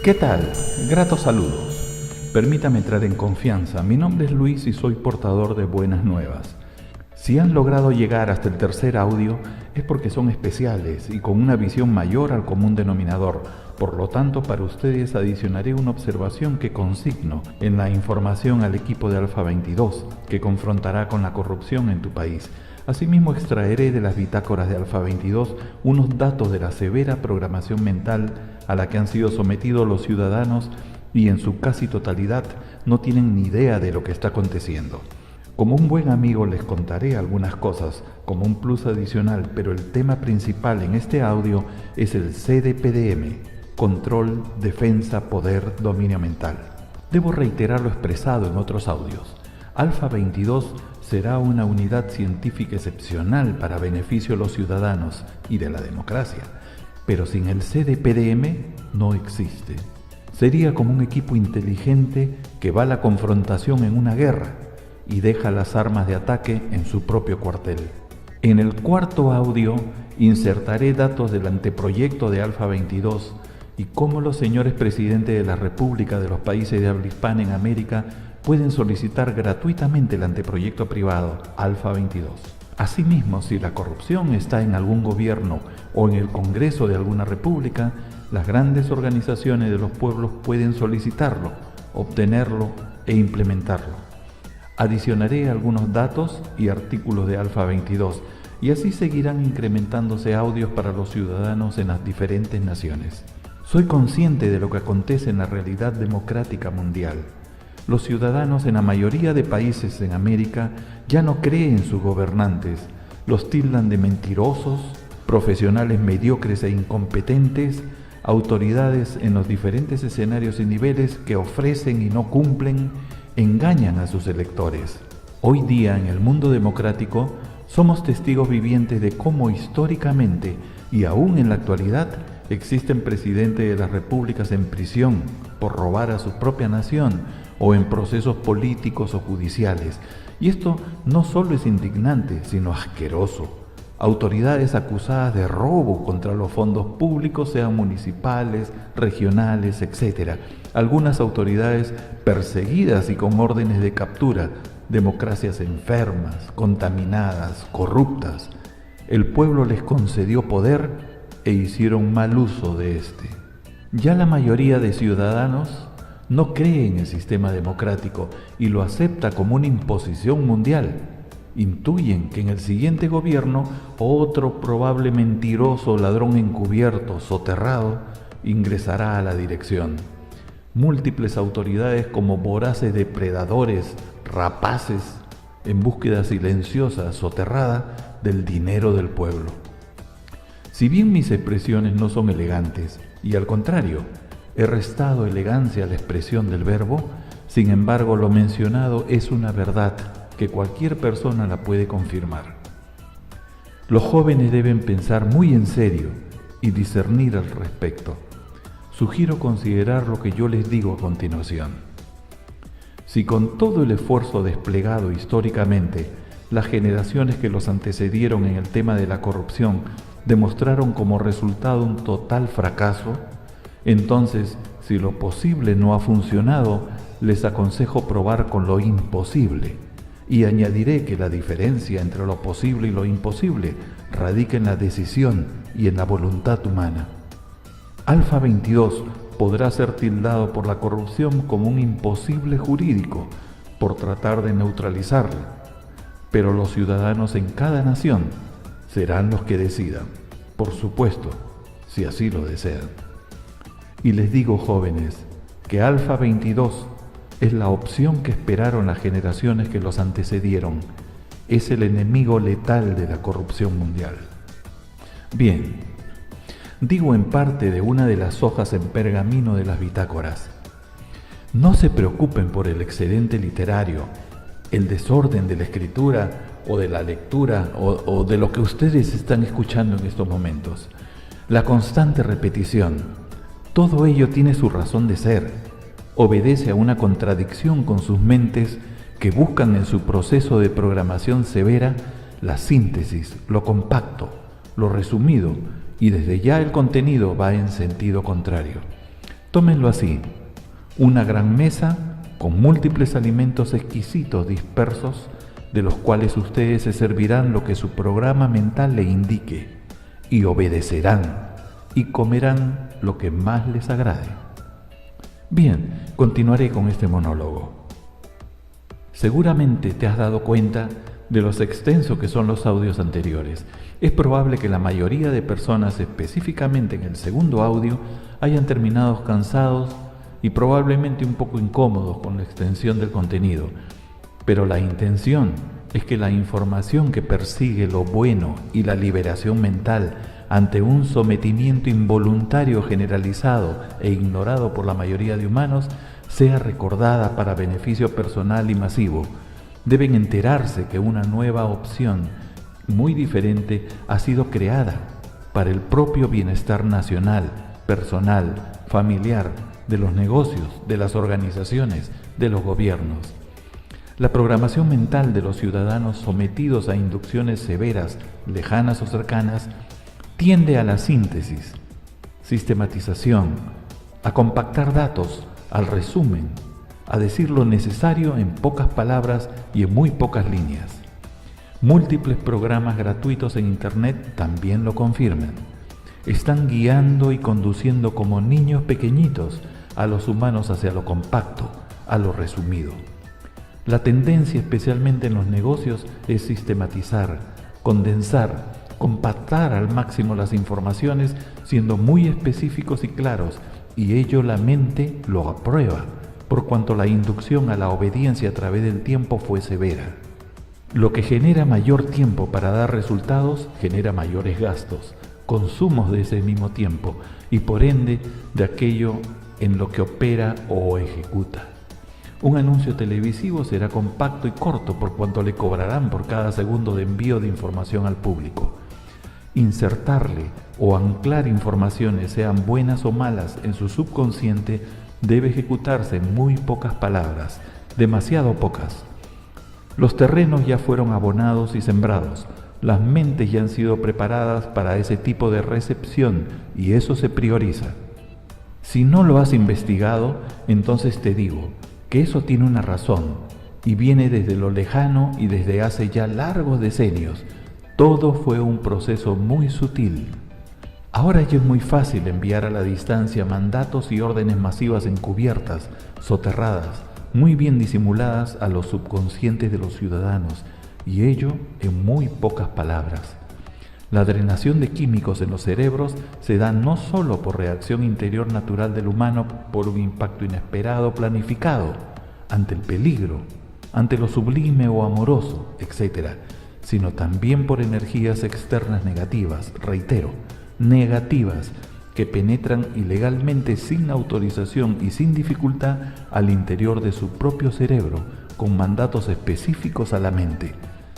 ¿Qué tal? Gratos saludos. Permítame entrar en confianza. Mi nombre es Luis y soy portador de buenas nuevas. Si han logrado llegar hasta el tercer audio es porque son especiales y con una visión mayor al común denominador. Por lo tanto, para ustedes adicionaré una observación que consigno en la información al equipo de Alfa 22, que confrontará con la corrupción en tu país. Asimismo, extraeré de las bitácoras de Alfa 22 unos datos de la severa programación mental a la que han sido sometidos los ciudadanos y en su casi totalidad no tienen ni idea de lo que está aconteciendo. Como un buen amigo les contaré algunas cosas como un plus adicional, pero el tema principal en este audio es el CDPDM, Control, Defensa, Poder, Dominio Mental. Debo reiterar lo expresado en otros audios. Alfa 22 será una unidad científica excepcional para beneficio de los ciudadanos y de la democracia, pero sin el CDPDM no existe. Sería como un equipo inteligente que va a la confrontación en una guerra y deja las armas de ataque en su propio cuartel. En el cuarto audio insertaré datos del anteproyecto de Alfa 22 y cómo los señores presidentes de la República de los países de habla hispana en América pueden solicitar gratuitamente el anteproyecto privado Alfa 22. Asimismo, si la corrupción está en algún gobierno o en el Congreso de alguna república, las grandes organizaciones de los pueblos pueden solicitarlo, obtenerlo e implementarlo. Adicionaré algunos datos y artículos de Alfa 22 y así seguirán incrementándose audios para los ciudadanos en las diferentes naciones. Soy consciente de lo que acontece en la realidad democrática mundial. Los ciudadanos en la mayoría de países en América ya no creen en sus gobernantes, los tildan de mentirosos, profesionales mediocres e incompetentes, autoridades en los diferentes escenarios y niveles que ofrecen y no cumplen, engañan a sus electores. Hoy día en el mundo democrático somos testigos vivientes de cómo históricamente y aún en la actualidad existen presidentes de las repúblicas en prisión por robar a su propia nación o en procesos políticos o judiciales. Y esto no solo es indignante, sino asqueroso. Autoridades acusadas de robo contra los fondos públicos, sean municipales, regionales, etc. Algunas autoridades perseguidas y con órdenes de captura, democracias enfermas, contaminadas, corruptas. El pueblo les concedió poder e hicieron mal uso de este. Ya la mayoría de ciudadanos no cree en el sistema democrático y lo acepta como una imposición mundial. Intuyen que en el siguiente gobierno otro probable mentiroso, ladrón encubierto, soterrado, ingresará a la dirección. Múltiples autoridades como voraces depredadores, rapaces, en búsqueda silenciosa, soterrada del dinero del pueblo. Si bien mis expresiones no son elegantes, y al contrario, he restado elegancia a la expresión del verbo, sin embargo lo mencionado es una verdad que cualquier persona la puede confirmar. Los jóvenes deben pensar muy en serio y discernir al respecto. Sugiero considerar lo que yo les digo a continuación. Si con todo el esfuerzo desplegado históricamente, las generaciones que los antecedieron en el tema de la corrupción demostraron como resultado un total fracaso, entonces, si lo posible no ha funcionado, les aconsejo probar con lo imposible. Y añadiré que la diferencia entre lo posible y lo imposible radica en la decisión y en la voluntad humana. Alfa 22 podrá ser tildado por la corrupción como un imposible jurídico por tratar de neutralizarla, pero los ciudadanos en cada nación serán los que decidan, por supuesto, si así lo desean. Y les digo, jóvenes, que Alfa 22 es la opción que esperaron las generaciones que los antecedieron. Es el enemigo letal de la corrupción mundial. Bien, digo en parte de una de las hojas en pergamino de las bitácoras. No se preocupen por el excedente literario, el desorden de la escritura o de la lectura o de lo que ustedes están escuchando en estos momentos. La constante repetición. Todo ello tiene su razón de ser, obedece a una contradicción con sus mentes que buscan en su proceso de programación severa la síntesis, lo compacto, lo resumido, y desde ya el contenido va en sentido contrario. Tómenlo así, una gran mesa con múltiples alimentos exquisitos dispersos, de los cuales ustedes se servirán lo que su programa mental le indique, y obedecerán, y comerán lo que más les agrade. Bien, continuaré con este monólogo. Seguramente te has dado cuenta de los extensos que son los audios anteriores. Es probable que la mayoría de personas, específicamente en el segundo audio, hayan terminado cansados y probablemente un poco incómodos con la extensión del contenido. Pero la intención es que la información que persigue lo bueno y la liberación mental ante un sometimiento involuntario generalizado e ignorado por la mayoría de humanos sea recordada para beneficio personal y masivo. Deben enterarse que una nueva opción muy diferente ha sido creada para el propio bienestar nacional, personal, familiar, de los negocios, de las organizaciones, de los gobiernos. La programación mental de los ciudadanos sometidos a inducciones severas, lejanas o cercanas, tiende a la síntesis, sistematización, a compactar datos, al resumen, a decir lo necesario en pocas palabras y en muy pocas líneas. Múltiples programas gratuitos en Internet también lo confirman. Están guiando y conduciendo como niños pequeñitos a los humanos hacia lo compacto, a lo resumido. La tendencia, especialmente en los negocios, es sistematizar, condensar, compactar al máximo las informaciones, siendo muy específicos y claros, y ello la mente lo aprueba, por cuanto la inducción a la obediencia a través del tiempo fue severa. Lo que genera mayor tiempo para dar resultados genera mayores gastos, consumos de ese mismo tiempo y por ende de aquello en lo que opera o ejecuta. Un anuncio televisivo será compacto y corto por cuanto le cobrarán por cada segundo de envío de información al público. Insertarle o anclar informaciones, sean buenas o malas, en su subconsciente debe ejecutarse en muy pocas palabras, demasiado pocas. Los terrenos ya fueron abonados y sembrados, las mentes ya han sido preparadas para ese tipo de recepción y eso se prioriza. Si no lo has investigado, entonces te digo que eso tiene una razón y viene desde lo lejano y desde hace ya largos decenios. Todo fue un proceso muy sutil. Ahora ya es muy fácil enviar a la distancia mandatos y órdenes masivas encubiertas, soterradas, muy bien disimuladas a los subconscientes de los ciudadanos, y ello en muy pocas palabras. La drenación de químicos en los cerebros se da no solo por reacción interior natural del humano por un impacto inesperado planificado, ante el peligro, ante lo sublime o amoroso, etc., sino también por energías externas negativas, reitero, negativas, que penetran ilegalmente sin autorización y sin dificultad al interior de su propio cerebro con mandatos específicos a la mente,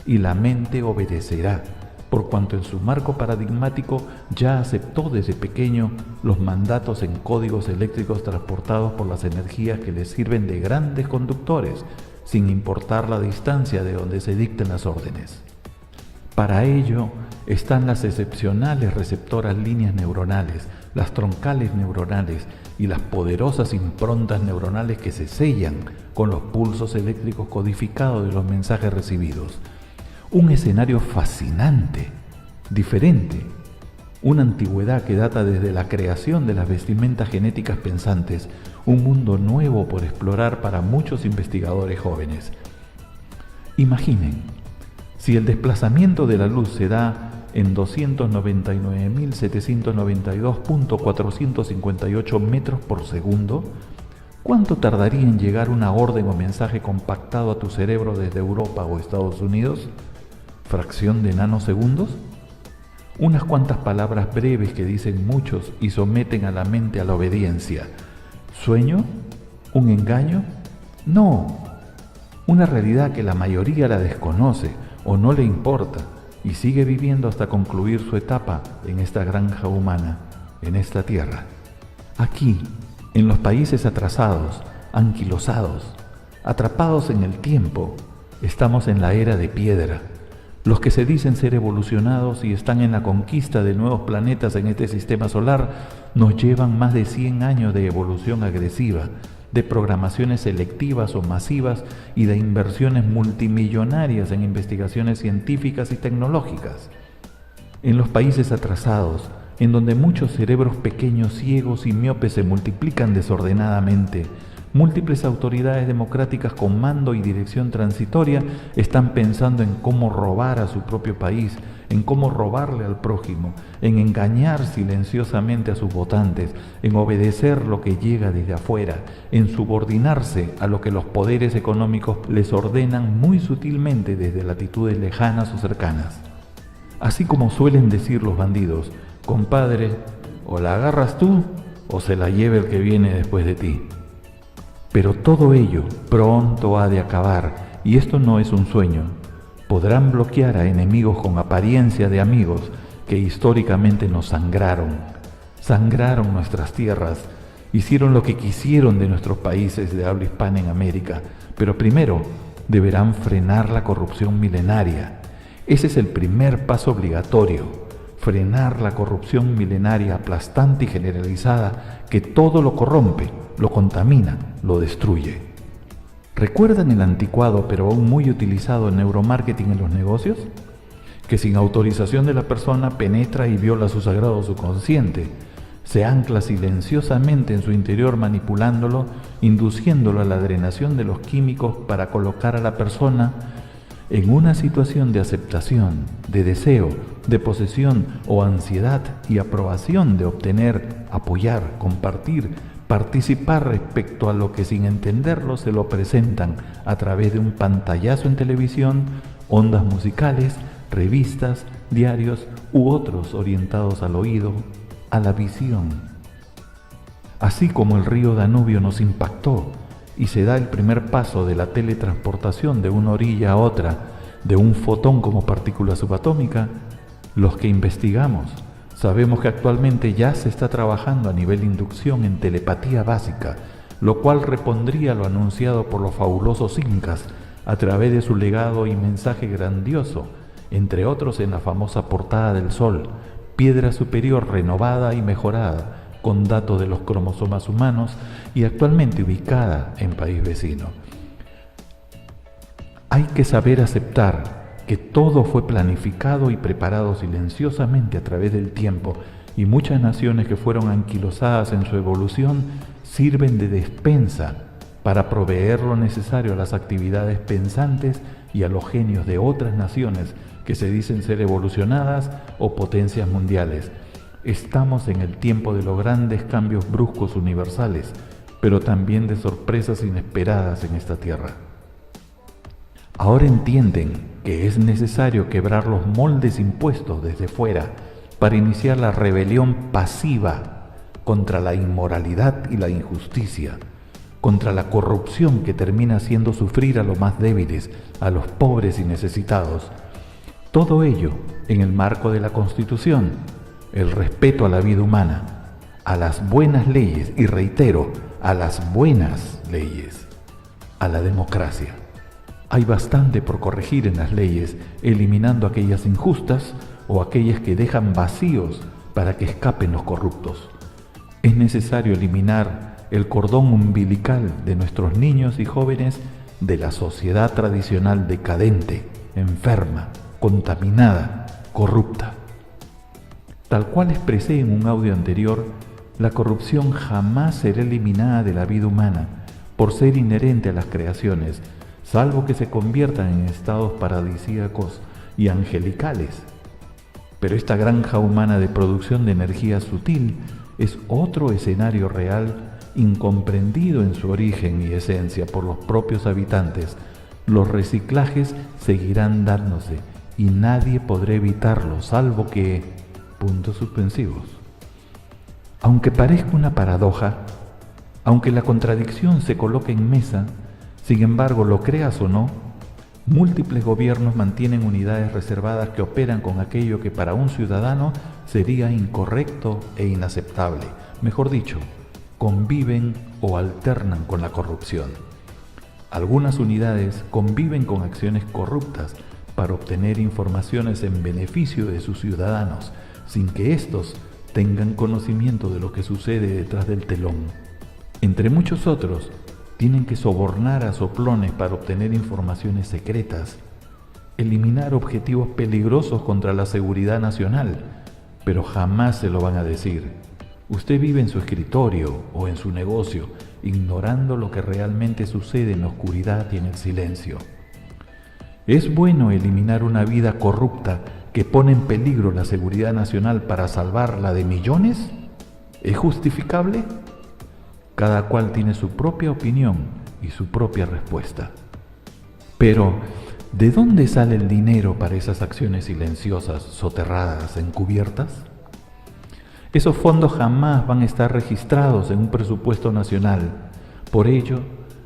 y la mente obedecerá, por cuanto en su marco paradigmático ya aceptó desde pequeño los mandatos en códigos eléctricos transportados por las energías que le sirven de grandes conductores, sin importar la distancia de donde se dicten las órdenes. Para ello están las excepcionales receptoras líneas neuronales, las troncales neuronales y las poderosas improntas neuronales que se sellan con los pulsos eléctricos codificados de los mensajes recibidos. Un escenario fascinante, diferente, una antigüedad que data desde la creación de las vestimentas genéticas pensantes, un mundo nuevo por explorar para muchos investigadores jóvenes. Imaginen, si el desplazamiento de la luz se da en 299.792.458 metros por segundo, ¿cuánto tardaría en llegar una orden o mensaje compactado a tu cerebro desde Europa o Estados Unidos? ¿Fracción de nanosegundos? Unas cuantas palabras breves que dicen muchos y someten a la mente a la obediencia. ¿Sueño? ¿Un engaño? No, una realidad que la mayoría la desconoce o no le importa y sigue viviendo hasta concluir su etapa en esta granja humana, en esta tierra. Aquí, en los países atrasados, anquilosados, atrapados en el tiempo, estamos en la era de piedra, Los que se dicen ser evolucionados y están en la conquista de nuevos planetas en este sistema solar nos llevan más de 100 años de evolución agresiva, de programaciones selectivas o masivas y de inversiones multimillonarias en investigaciones científicas y tecnológicas. En los países atrasados, en donde muchos cerebros pequeños, ciegos y miopes se multiplican desordenadamente, múltiples autoridades democráticas con mando y dirección transitoria están pensando en cómo robar a su propio país, en cómo robarle al prójimo, en engañar silenciosamente a sus votantes, en obedecer lo que llega desde afuera, en subordinarse a lo que los poderes económicos les ordenan muy sutilmente desde latitudes lejanas o cercanas. Así como suelen decir los bandidos, compadre, o la agarras tú o se la lleva el que viene después de ti. Pero todo ello pronto ha de acabar, y esto no es un sueño. Podrán bloquear a enemigos con apariencia de amigos que históricamente nos sangraron nuestras tierras, hicieron lo que quisieron de nuestros países de habla hispana en América, pero primero deberán frenar la corrupción milenaria. Ese es el primer paso obligatorio, frenar la corrupción milenaria aplastante y generalizada que todo lo corrompe, lo contamina, lo destruye. ¿Recuerdan el anticuado pero aún muy utilizado neuromarketing en los negocios? Que sin autorización de la persona penetra y viola su sagrado subconsciente, se ancla silenciosamente en su interior manipulándolo, induciéndolo a la drenación de los químicos para colocar a la persona en una situación de aceptación, de deseo, de posesión o ansiedad y aprobación de obtener, apoyar, compartir, participar respecto a lo que sin entenderlo se lo presentan a través de un pantallazo en televisión, ondas musicales, revistas, diarios u otros orientados al oído, a la visión. Así como el río Danubio nos impactó y se da el primer paso de la teletransportación de una orilla a otra, de un fotón como partícula subatómica, los que investigamos sabemos que actualmente ya se está trabajando a nivel de inducción en telepatía básica, lo cual repondría lo anunciado por los fabulosos incas a través de su legado y mensaje grandioso, entre otros en la famosa portada del Sol, piedra superior renovada y mejorada, con datos de los cromosomas humanos y actualmente ubicada en país vecino. Hay que saber aceptar que todo fue planificado y preparado silenciosamente a través del tiempo, y muchas naciones que fueron anquilosadas en su evolución sirven de despensa para proveer lo necesario a las actividades pensantes y a los genios de otras naciones que se dicen ser evolucionadas o potencias mundiales. Estamos en el tiempo de los grandes cambios bruscos universales, pero también de sorpresas inesperadas en esta tierra. Ahora entienden que es necesario quebrar los moldes impuestos desde fuera para iniciar la rebelión pasiva contra la inmoralidad y la injusticia, contra la corrupción que termina haciendo sufrir a los más débiles, a los pobres y necesitados. Todo ello en el marco de la Constitución, el respeto a la vida humana, a las buenas leyes, y reitero, a las buenas leyes, a la democracia. Hay bastante por corregir en las leyes, eliminando aquellas injustas o aquellas que dejan vacíos para que escapen los corruptos. Es necesario eliminar el cordón umbilical de nuestros niños y jóvenes de la sociedad tradicional decadente, enferma, contaminada, corrupta. Tal cual expresé en un audio anterior, la corrupción jamás será eliminada de la vida humana por ser inherente a las creaciones, salvo que se conviertan en estados paradisíacos y angelicales. Pero esta granja humana de producción de energía sutil es otro escenario real incomprendido en su origen y esencia por los propios habitantes. Los reciclajes seguirán dándose y nadie podrá evitarlo, salvo que... puntos suspensivos. Aunque parezca una paradoja, aunque la contradicción se coloque en mesa, sin embargo, lo creas o no, múltiples gobiernos mantienen unidades reservadas que operan con aquello que para un ciudadano sería incorrecto e inaceptable. Mejor dicho, conviven o alternan con la corrupción. Algunas unidades conviven con acciones corruptas, para obtener informaciones en beneficio de sus ciudadanos, sin que éstos tengan conocimiento de lo que sucede detrás del telón. Entre muchos otros, tienen que sobornar a soplones para obtener informaciones secretas, eliminar objetivos peligrosos contra la seguridad nacional, pero jamás se lo van a decir. Usted vive en su escritorio o en su negocio, ignorando lo que realmente sucede en la oscuridad y en el silencio. ¿Es bueno eliminar una vida corrupta que pone en peligro la seguridad nacional para salvar la de millones? ¿Es justificable? Cada cual tiene su propia opinión y su propia respuesta. Pero, ¿de dónde sale el dinero para esas acciones silenciosas, soterradas, encubiertas? Esos fondos jamás van a estar registrados en un presupuesto nacional. Por ello,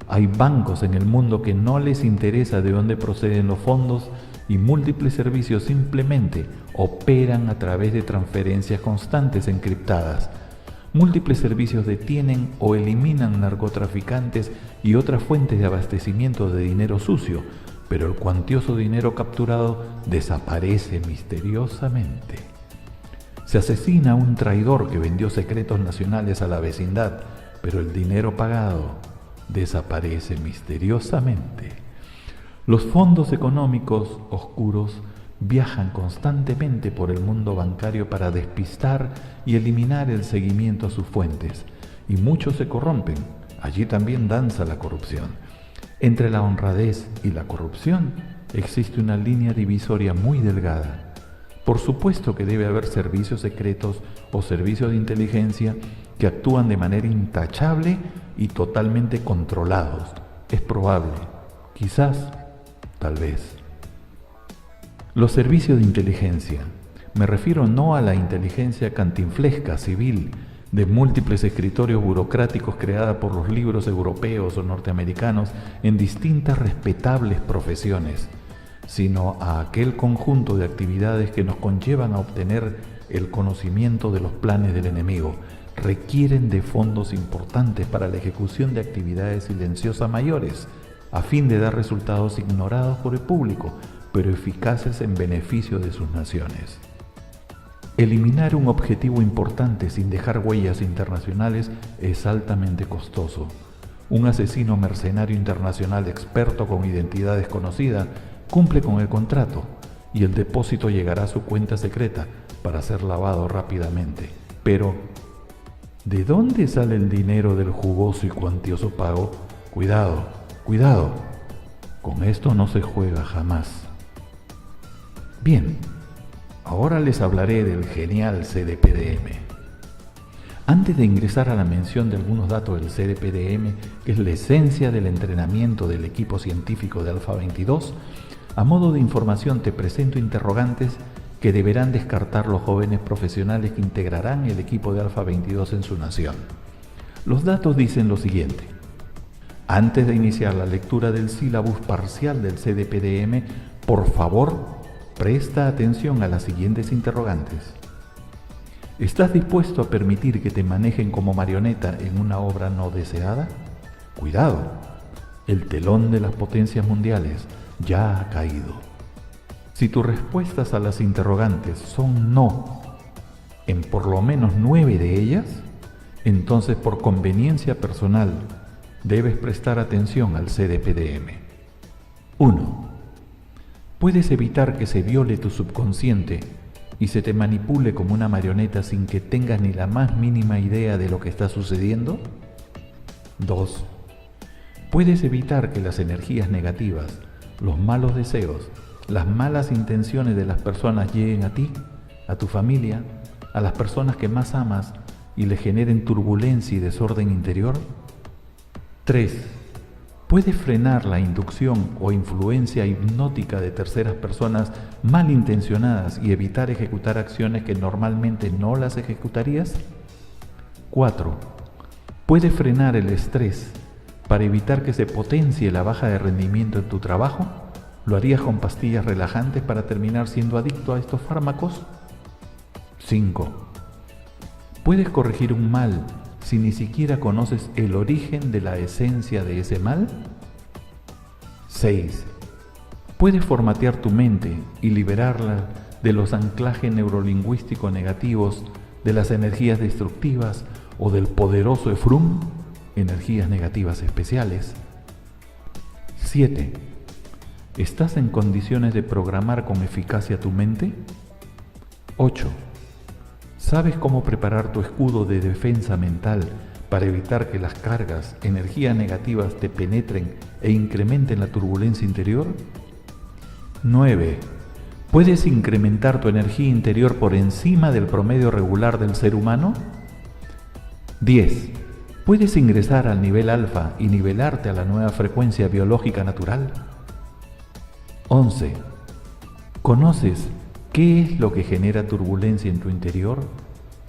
hay bancos en el mundo que no les interesa de dónde proceden los fondos y múltiples servicios simplemente operan a través de transferencias constantes encriptadas. Múltiples servicios detienen o eliminan narcotraficantes y otras fuentes de abastecimiento de dinero sucio, pero el cuantioso dinero capturado desaparece misteriosamente. Se asesina a un traidor que vendió secretos nacionales a la vecindad, pero el dinero pagado desaparece misteriosamente. Los fondos económicos oscuros viajan constantemente por el mundo bancario para despistar y eliminar el seguimiento a sus fuentes, y muchos se corrompen. Allí también danza la corrupción. Entre la honradez y la corrupción existe una línea divisoria muy delgada. Por supuesto que debe haber servicios secretos o servicios de inteligencia que actúan de manera intachable y totalmente controlados. Es probable, quizás, tal vez. Los servicios de inteligencia, me refiero no a la inteligencia cantinflesca civil de múltiples escritorios burocráticos creada por los libros europeos o norteamericanos en distintas respetables profesiones, sino a aquel conjunto de actividades que nos conllevan a obtener el conocimiento de los planes del enemigo. Requieren de fondos importantes para la ejecución de actividades silenciosas mayores, a fin de dar resultados ignorados por el público, pero eficaces en beneficio de sus naciones. Eliminar un objetivo importante sin dejar huellas internacionales es altamente costoso. Un asesino mercenario internacional experto con identidad desconocida cumple con el contrato y el depósito llegará a su cuenta secreta para ser lavado rápidamente. Pero, ¿de dónde sale el dinero del jugoso y cuantioso pago? Cuidado, cuidado, con esto no se juega jamás. Bien, ahora les hablaré del genial CDPDM. Antes de ingresar a la mención de algunos datos del CDPDM, que es la esencia del entrenamiento del equipo científico de Alfa 22, a modo de información te presento interrogantes que deberán descartar los jóvenes profesionales que integrarán el equipo de Alfa 22 en su nación. Los datos dicen lo siguiente. Antes de iniciar la lectura del sílabus parcial del CDPDM, por favor, presta atención a las siguientes interrogantes. ¿Estás dispuesto a permitir que te manejen como marioneta en una obra no deseada? Cuidado, el telón de las potencias mundiales ya ha caído. Si tus respuestas a las interrogantes son no, en por lo menos 9 de ellas, entonces por conveniencia personal debes prestar atención al CDPDM. 1. ¿Puedes evitar que se viole tu subconsciente y se te manipule como una marioneta sin que tengas ni la más mínima idea de lo que está sucediendo? 2. ¿Puedes evitar que las energías negativas, los malos deseos, las malas intenciones de las personas lleguen a ti, a tu familia, a las personas que más amas y le generen turbulencia y desorden interior? 3. ¿Puedes frenar la inducción o influencia hipnótica de terceras personas malintencionadas y evitar ejecutar acciones que normalmente no las ejecutarías? 4. ¿Puedes frenar el estrés para evitar que se potencie la baja de rendimiento en tu trabajo? ¿Lo harías con pastillas relajantes para terminar siendo adicto a estos fármacos? 5. ¿Puedes corregir un mal si ni siquiera conoces el origen de la esencia de ese mal? 6. Puedes formatear tu mente y liberarla de los anclajes neurolingüísticos negativos, de las energías destructivas o del poderoso Efrum, energías negativas especiales. 7. ¿Estás en condiciones de programar con eficacia tu mente? 8. ¿Sabes cómo preparar tu escudo de defensa mental para evitar que las cargas, energías negativas te penetren e incrementen la turbulencia interior? 9. ¿Puedes incrementar tu energía interior por encima del promedio regular del ser humano? 10. ¿Puedes ingresar al nivel alfa y nivelarte a la nueva frecuencia biológica natural? 11. ¿Conoces qué es lo que genera turbulencia en tu interior?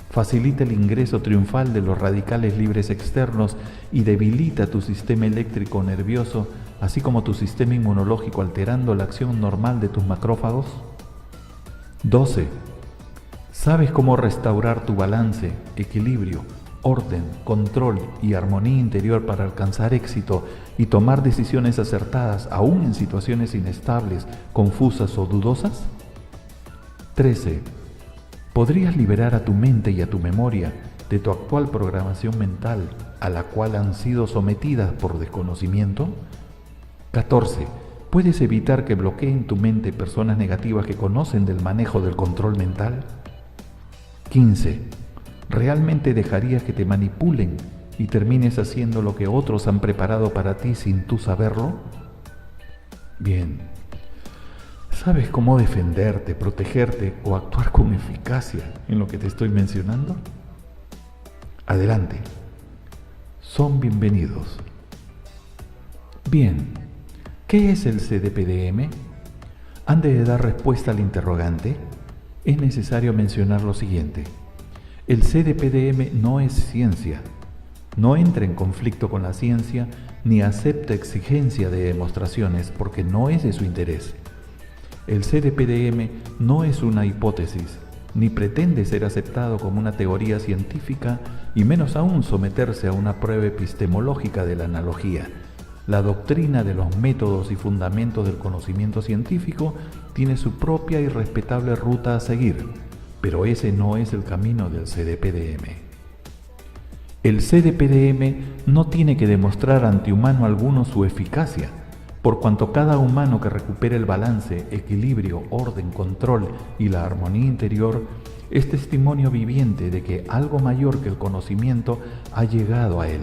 Facilita el ingreso triunfal de los radicales libres externos y debilita tu sistema eléctrico nervioso, así como tu sistema inmunológico, alterando la acción normal de tus macrófagos. 12. ¿Sabes cómo restaurar tu balance, equilibrio, orden, control y armonía interior para alcanzar éxito y tomar decisiones acertadas aún en situaciones inestables, confusas o dudosas? 13. ¿Podrías liberar a tu mente y a tu memoria de tu actual programación mental a la cual han sido sometidas por desconocimiento? 14. ¿Puedes evitar que bloqueen tu mente personas negativas que conocen del manejo del control mental? 15. ¿Realmente dejarías que te manipulen y termines haciendo lo que otros han preparado para ti sin tú saberlo? Bien. ¿Sabes cómo defenderte, protegerte o actuar con eficacia en lo que te estoy mencionando? Adelante. Son bienvenidos. Bien. ¿Qué es el CDPDM? Antes de dar respuesta al interrogante, es necesario mencionar lo siguiente. El CDPDM no es ciencia, no entra en conflicto con la ciencia ni acepta exigencia de demostraciones porque no es de su interés. El CDPDM no es una hipótesis, ni pretende ser aceptado como una teoría científica y menos aún someterse a una prueba epistemológica de la analogía. La doctrina de los métodos y fundamentos del conocimiento científico tiene su propia y respetable ruta a seguir, pero ese no es el camino del CDPDM. El CDPDM no tiene que demostrar ante humano alguno su eficacia, por cuanto cada humano que recupere el balance, equilibrio, orden, control y la armonía interior es testimonio viviente de que algo mayor que el conocimiento ha llegado a él,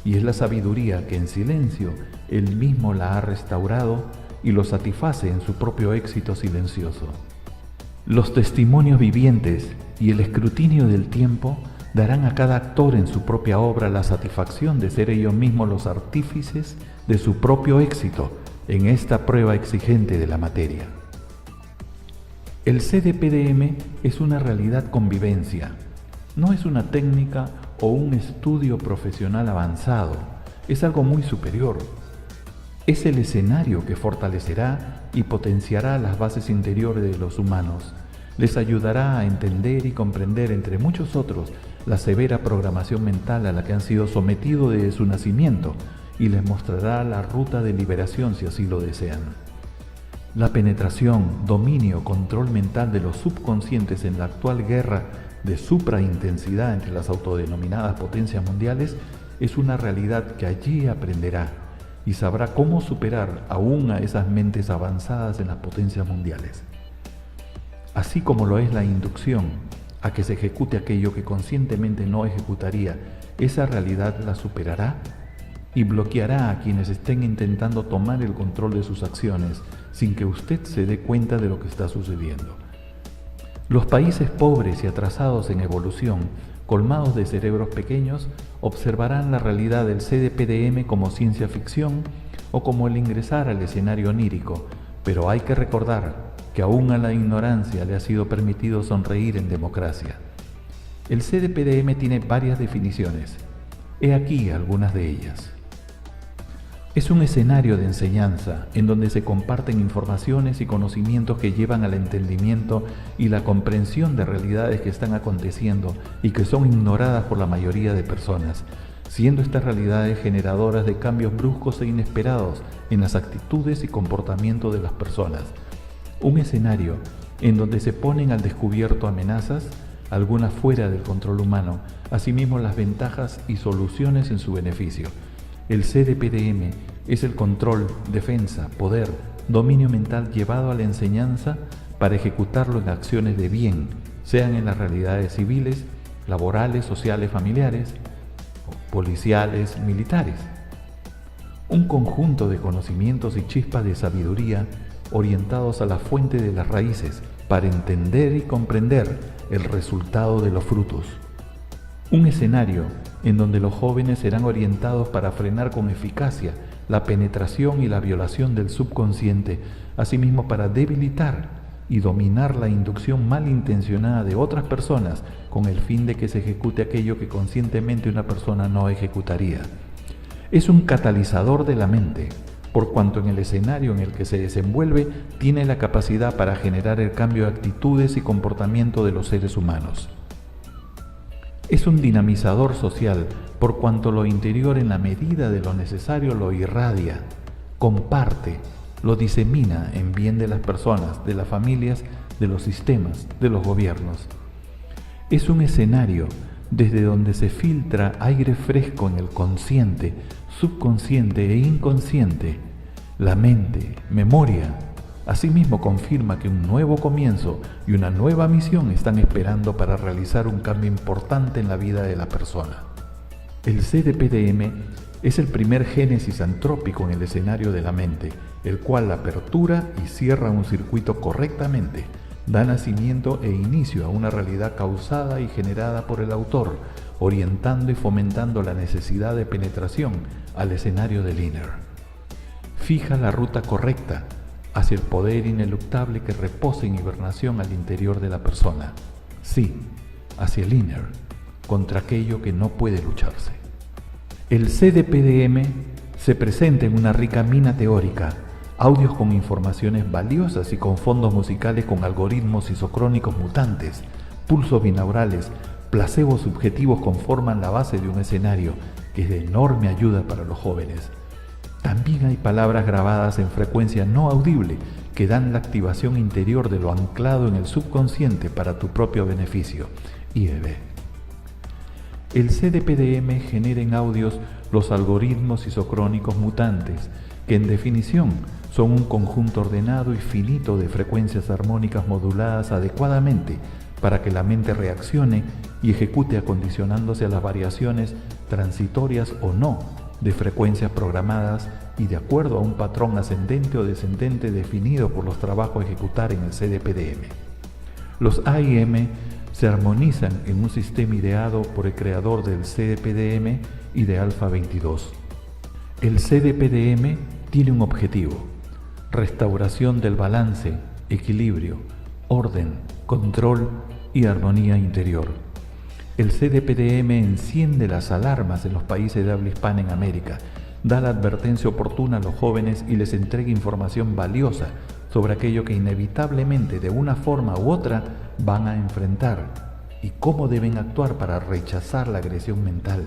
y es la sabiduría que en silencio él mismo la ha restaurado y lo satisface en su propio éxito silencioso. Los testimonios vivientes y el escrutinio del tiempo darán a cada actor en su propia obra la satisfacción de ser ellos mismos los artífices de su propio éxito en esta prueba exigente de la materia. El CDPDM es una realidad con vivencia, no es una técnica o un estudio profesional avanzado, es algo muy superior. Es el escenario que fortalecerá y potenciará las bases interiores de los humanos, les ayudará a entender y comprender, entre muchos otros, la severa programación mental a la que han sido sometidos desde su nacimiento y les mostrará la ruta de liberación si así lo desean. La penetración, dominio, control mental de los subconscientes en la actual guerra de supraintensidad entre las autodenominadas potencias mundiales es una realidad que allí aprenderá y sabrá cómo superar aún a esas mentes avanzadas en las potencias mundiales. Así como lo es la inducción a que se ejecute aquello que conscientemente no ejecutaría, esa realidad la superará y bloqueará a quienes estén intentando tomar el control de sus acciones sin que usted se dé cuenta de lo que está sucediendo. Los países pobres y atrasados en evolución, colmados de cerebros pequeños, observarán la realidad del CDPDM como ciencia ficción o como el ingresar al escenario onírico, pero hay que recordar que aún a la ignorancia le ha sido permitido sonreír en democracia. El CDPDM tiene varias definiciones. He aquí algunas de ellas. Es un escenario de enseñanza en donde se comparten informaciones y conocimientos que llevan al entendimiento y la comprensión de realidades que están aconteciendo y que son ignoradas por la mayoría de personas. siendo estas realidades generadoras de cambios bruscos e inesperados en las actitudes y comportamientos de las personas. Un escenario en donde se ponen al descubierto amenazas, algunas fuera del control humano, asimismo las ventajas y soluciones en su beneficio. El CDPDM es el control, defensa, poder, dominio mental llevado a la enseñanza para ejecutarlo en acciones de bien, sean en las realidades civiles, laborales, sociales, familiares, policiales, militares. Un conjunto de conocimientos y chispas de sabiduría orientados a la fuente de las raíces para entender y comprender el resultado de los frutos. Un escenario en donde los jóvenes serán orientados para frenar con eficacia la penetración y la violación del subconsciente, asimismo para debilitar y dominar la inducción malintencionada de otras personas con el fin de que se ejecute aquello que conscientemente una persona no ejecutaría. Es un catalizador de la mente, por cuanto en el escenario en el que se desenvuelve tiene la capacidad para generar el cambio de actitudes y comportamiento de los seres humanos. Es un dinamizador social, por cuanto lo interior en la medida de lo necesario lo irradia, comparte, lo disemina en bien de las personas, de las familias, de los sistemas, de los gobiernos. Es un escenario desde donde se filtra aire fresco en el consciente, subconsciente e inconsciente. La mente, memoria, asimismo confirma que un nuevo comienzo y una nueva misión están esperando para realizar un cambio importante en la vida de la persona. El CDPDM es el primer génesis antrópico en el escenario de la mente, el cual apertura y cierra un circuito correctamente, da nacimiento e inicio a una realidad causada y generada por el autor, orientando y fomentando la necesidad de penetración al escenario del inner. Fija la ruta correcta hacia el poder ineluctable que reposa en hibernación al interior de la persona. Sí, hacia el inner, contra aquello que no puede lucharse. El CDPDM se presenta en una rica mina teórica, audios con informaciones valiosas y con fondos musicales con algoritmos isocrónicos mutantes, pulsos binaurales, placebos subjetivos conforman la base de un escenario que es de enorme ayuda para los jóvenes. También hay palabras grabadas en frecuencia no audible que dan la activación interior de lo anclado en el subconsciente para tu propio beneficio. IEB. El CDPDM genera en audios los algoritmos isocrónicos mutantes, que en definición son un conjunto ordenado y finito de frecuencias armónicas moduladas adecuadamente para que la mente reaccione y ejecute acondicionándose a las variaciones transitorias o no de frecuencias programadas y de acuerdo a un patrón ascendente o descendente definido por los trabajos a ejecutar en el CDPDM. Los AIM se armonizan en un sistema ideado por el creador del CDPDM y de Alpha 22. El CDPDM tiene un objetivo: restauración del balance, equilibrio, orden, control y armonía interior. El CDPDM enciende las alarmas en los países de habla hispana en América, da la advertencia oportuna a los jóvenes y les entrega información valiosa sobre aquello que inevitablemente de una forma u otra van a enfrentar y cómo deben actuar para rechazar la agresión mental,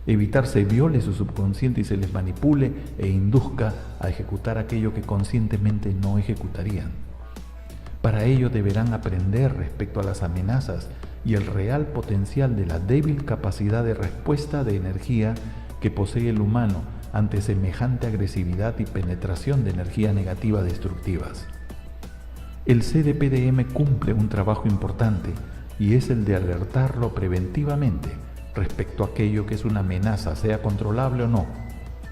evitar se viole su subconsciente y se les manipule e induzca a ejecutar aquello que conscientemente no ejecutarían. Para ello deberán aprender respecto a las amenazas y el real potencial de la débil capacidad de respuesta de energía que posee el humano ante semejante agresividad y penetración de energía negativa destructivas. El CDPDM cumple un trabajo importante y es el de alertarlo preventivamente respecto a aquello que es una amenaza, sea controlable o no,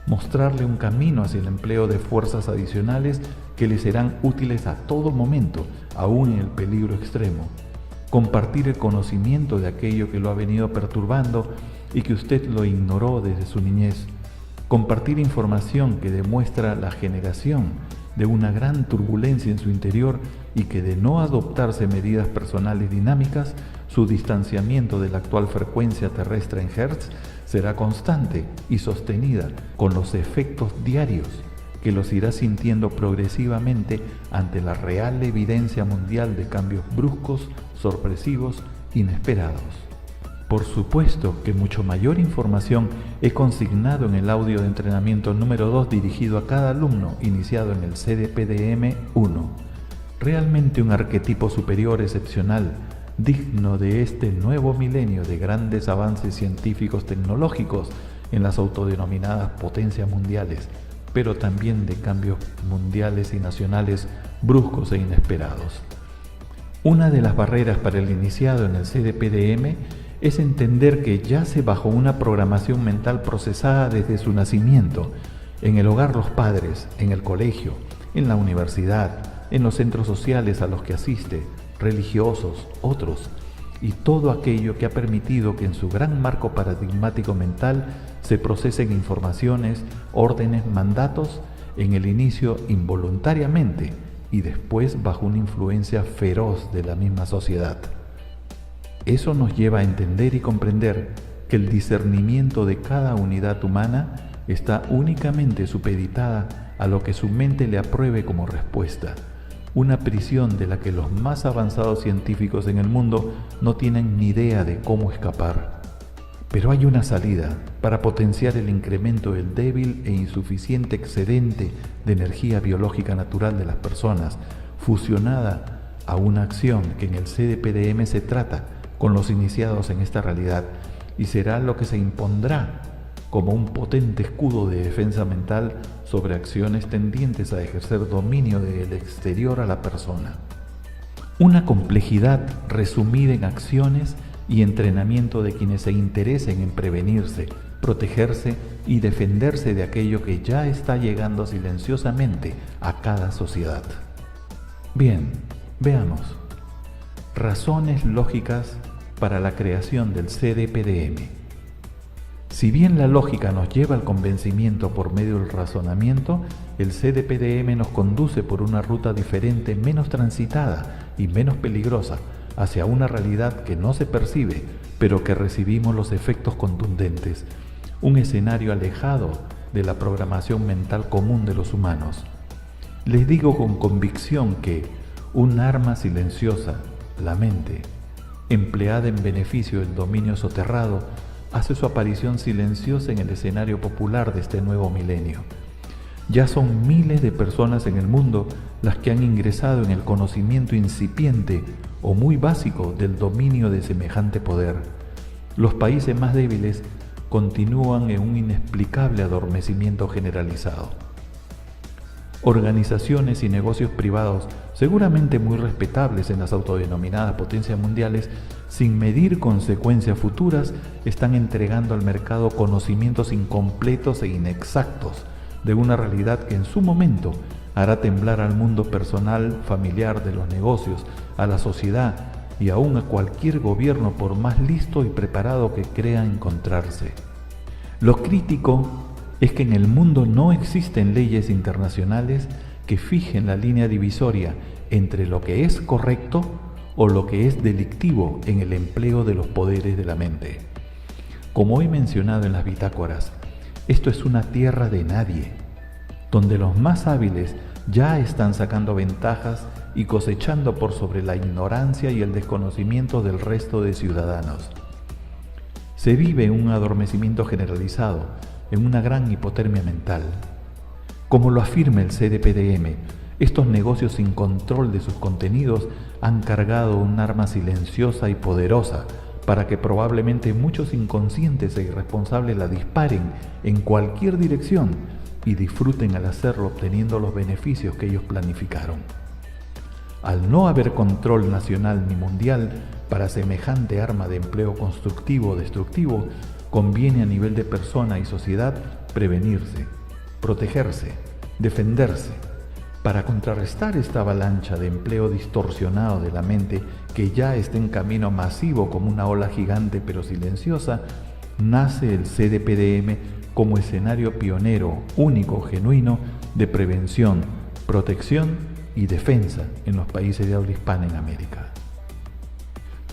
mostrarle un camino hacia el empleo de fuerzas adicionales que le serán útiles a todo momento, aún en el peligro extremo, compartir el conocimiento de aquello que lo ha venido perturbando y que usted lo ignoró desde su niñez, compartir información que demuestra la generación de una gran turbulencia en su interior y que de no adoptarse medidas personales dinámicas, su distanciamiento de la actual frecuencia terrestre en Hertz será constante y sostenida con los efectos diarios que los irá sintiendo progresivamente ante la real evidencia mundial de cambios bruscos, sorpresivos, inesperados. Por supuesto que mucho mayor información he consignado en el audio de entrenamiento número 2 dirigido a cada alumno iniciado en el CDPDM 1. Realmente un arquetipo superior excepcional, digno de este nuevo milenio de grandes avances científicos tecnológicos en las autodenominadas potencias mundiales, pero también de cambios mundiales y nacionales bruscos e inesperados. Una de las barreras para el iniciado en el CDPDM es entender que yace bajo una programación mental procesada desde su nacimiento, en el hogar los padres, en el colegio, en la universidad, en los centros sociales a los que asiste, religiosos, otros, y todo aquello que ha permitido que en su gran marco paradigmático mental se procesen informaciones, órdenes, mandatos, en el inicio involuntariamente y después bajo una influencia feroz de la misma sociedad. Eso nos lleva a entender y comprender que el discernimiento de cada unidad humana está únicamente supeditada a lo que su mente le apruebe como respuesta, una prisión de la que los más avanzados científicos en el mundo no tienen ni idea de cómo escapar. Pero hay una salida para potenciar el incremento del débil e insuficiente excedente de energía biológica natural de las personas, fusionada a una acción que en el CDPDM se trata con los iniciados en esta realidad, y será lo que se impondrá como un potente escudo de defensa mental sobre acciones tendientes a ejercer dominio del exterior a la persona. Una complejidad resumida en acciones y entrenamiento de quienes se interesen en prevenirse, protegerse y defenderse de aquello que ya está llegando silenciosamente a cada sociedad. Bien, veamos. Razones lógicas para la creación del CDPDM. Si bien la lógica nos lleva al convencimiento por medio del razonamiento, el CDPDM nos conduce por una ruta diferente, menos transitada y menos peligrosa, hacia una realidad que no se percibe, pero que recibimos los efectos contundentes, un escenario alejado de la programación mental común de los humanos. Les digo con convicción que un arma silenciosa, la mente, empleada en beneficio del dominio soterrado, hace su aparición silenciosa en el escenario popular de este nuevo milenio. Ya son miles de personas en el mundo las que han ingresado en el conocimiento incipiente o muy básico del dominio de semejante poder. Los países más débiles continúan en un inexplicable adormecimiento generalizado. Organizaciones y negocios privados, seguramente muy respetables en las autodenominadas potencias mundiales, sin medir consecuencias futuras, están entregando al mercado conocimientos incompletos e inexactos de una realidad que en su momento hará temblar al mundo personal, familiar, de los negocios, a la sociedad y aún a cualquier gobierno por más listo y preparado que crea encontrarse. Lo crítico es que en el mundo no existen leyes internacionales que fijen la línea divisoria entre lo que es correcto o lo que es delictivo en el empleo de los poderes de la mente. Como he mencionado en las bitácoras, esto es una tierra de nadie, donde los más hábiles ya están sacando ventajas y cosechando por sobre la ignorancia y el desconocimiento del resto de ciudadanos. Se vive un adormecimiento generalizado, en una gran hipotermia mental. Como lo afirma el CDPDM, estos negocios sin control de sus contenidos han cargado un arma silenciosa y poderosa para que probablemente muchos inconscientes e irresponsables la disparen en cualquier dirección y disfruten al hacerlo obteniendo los beneficios que ellos planificaron. Al no haber control nacional ni mundial para semejante arma de empleo constructivo o destructivo, conviene a nivel de persona y sociedad prevenirse, protegerse, defenderse, para contrarrestar esta avalancha de empleo distorsionado de la mente que ya está en camino masivo como una ola gigante pero silenciosa. Nace el CDPDM como escenario pionero, único, genuino, de prevención, protección y defensa en los países de habla hispana en América.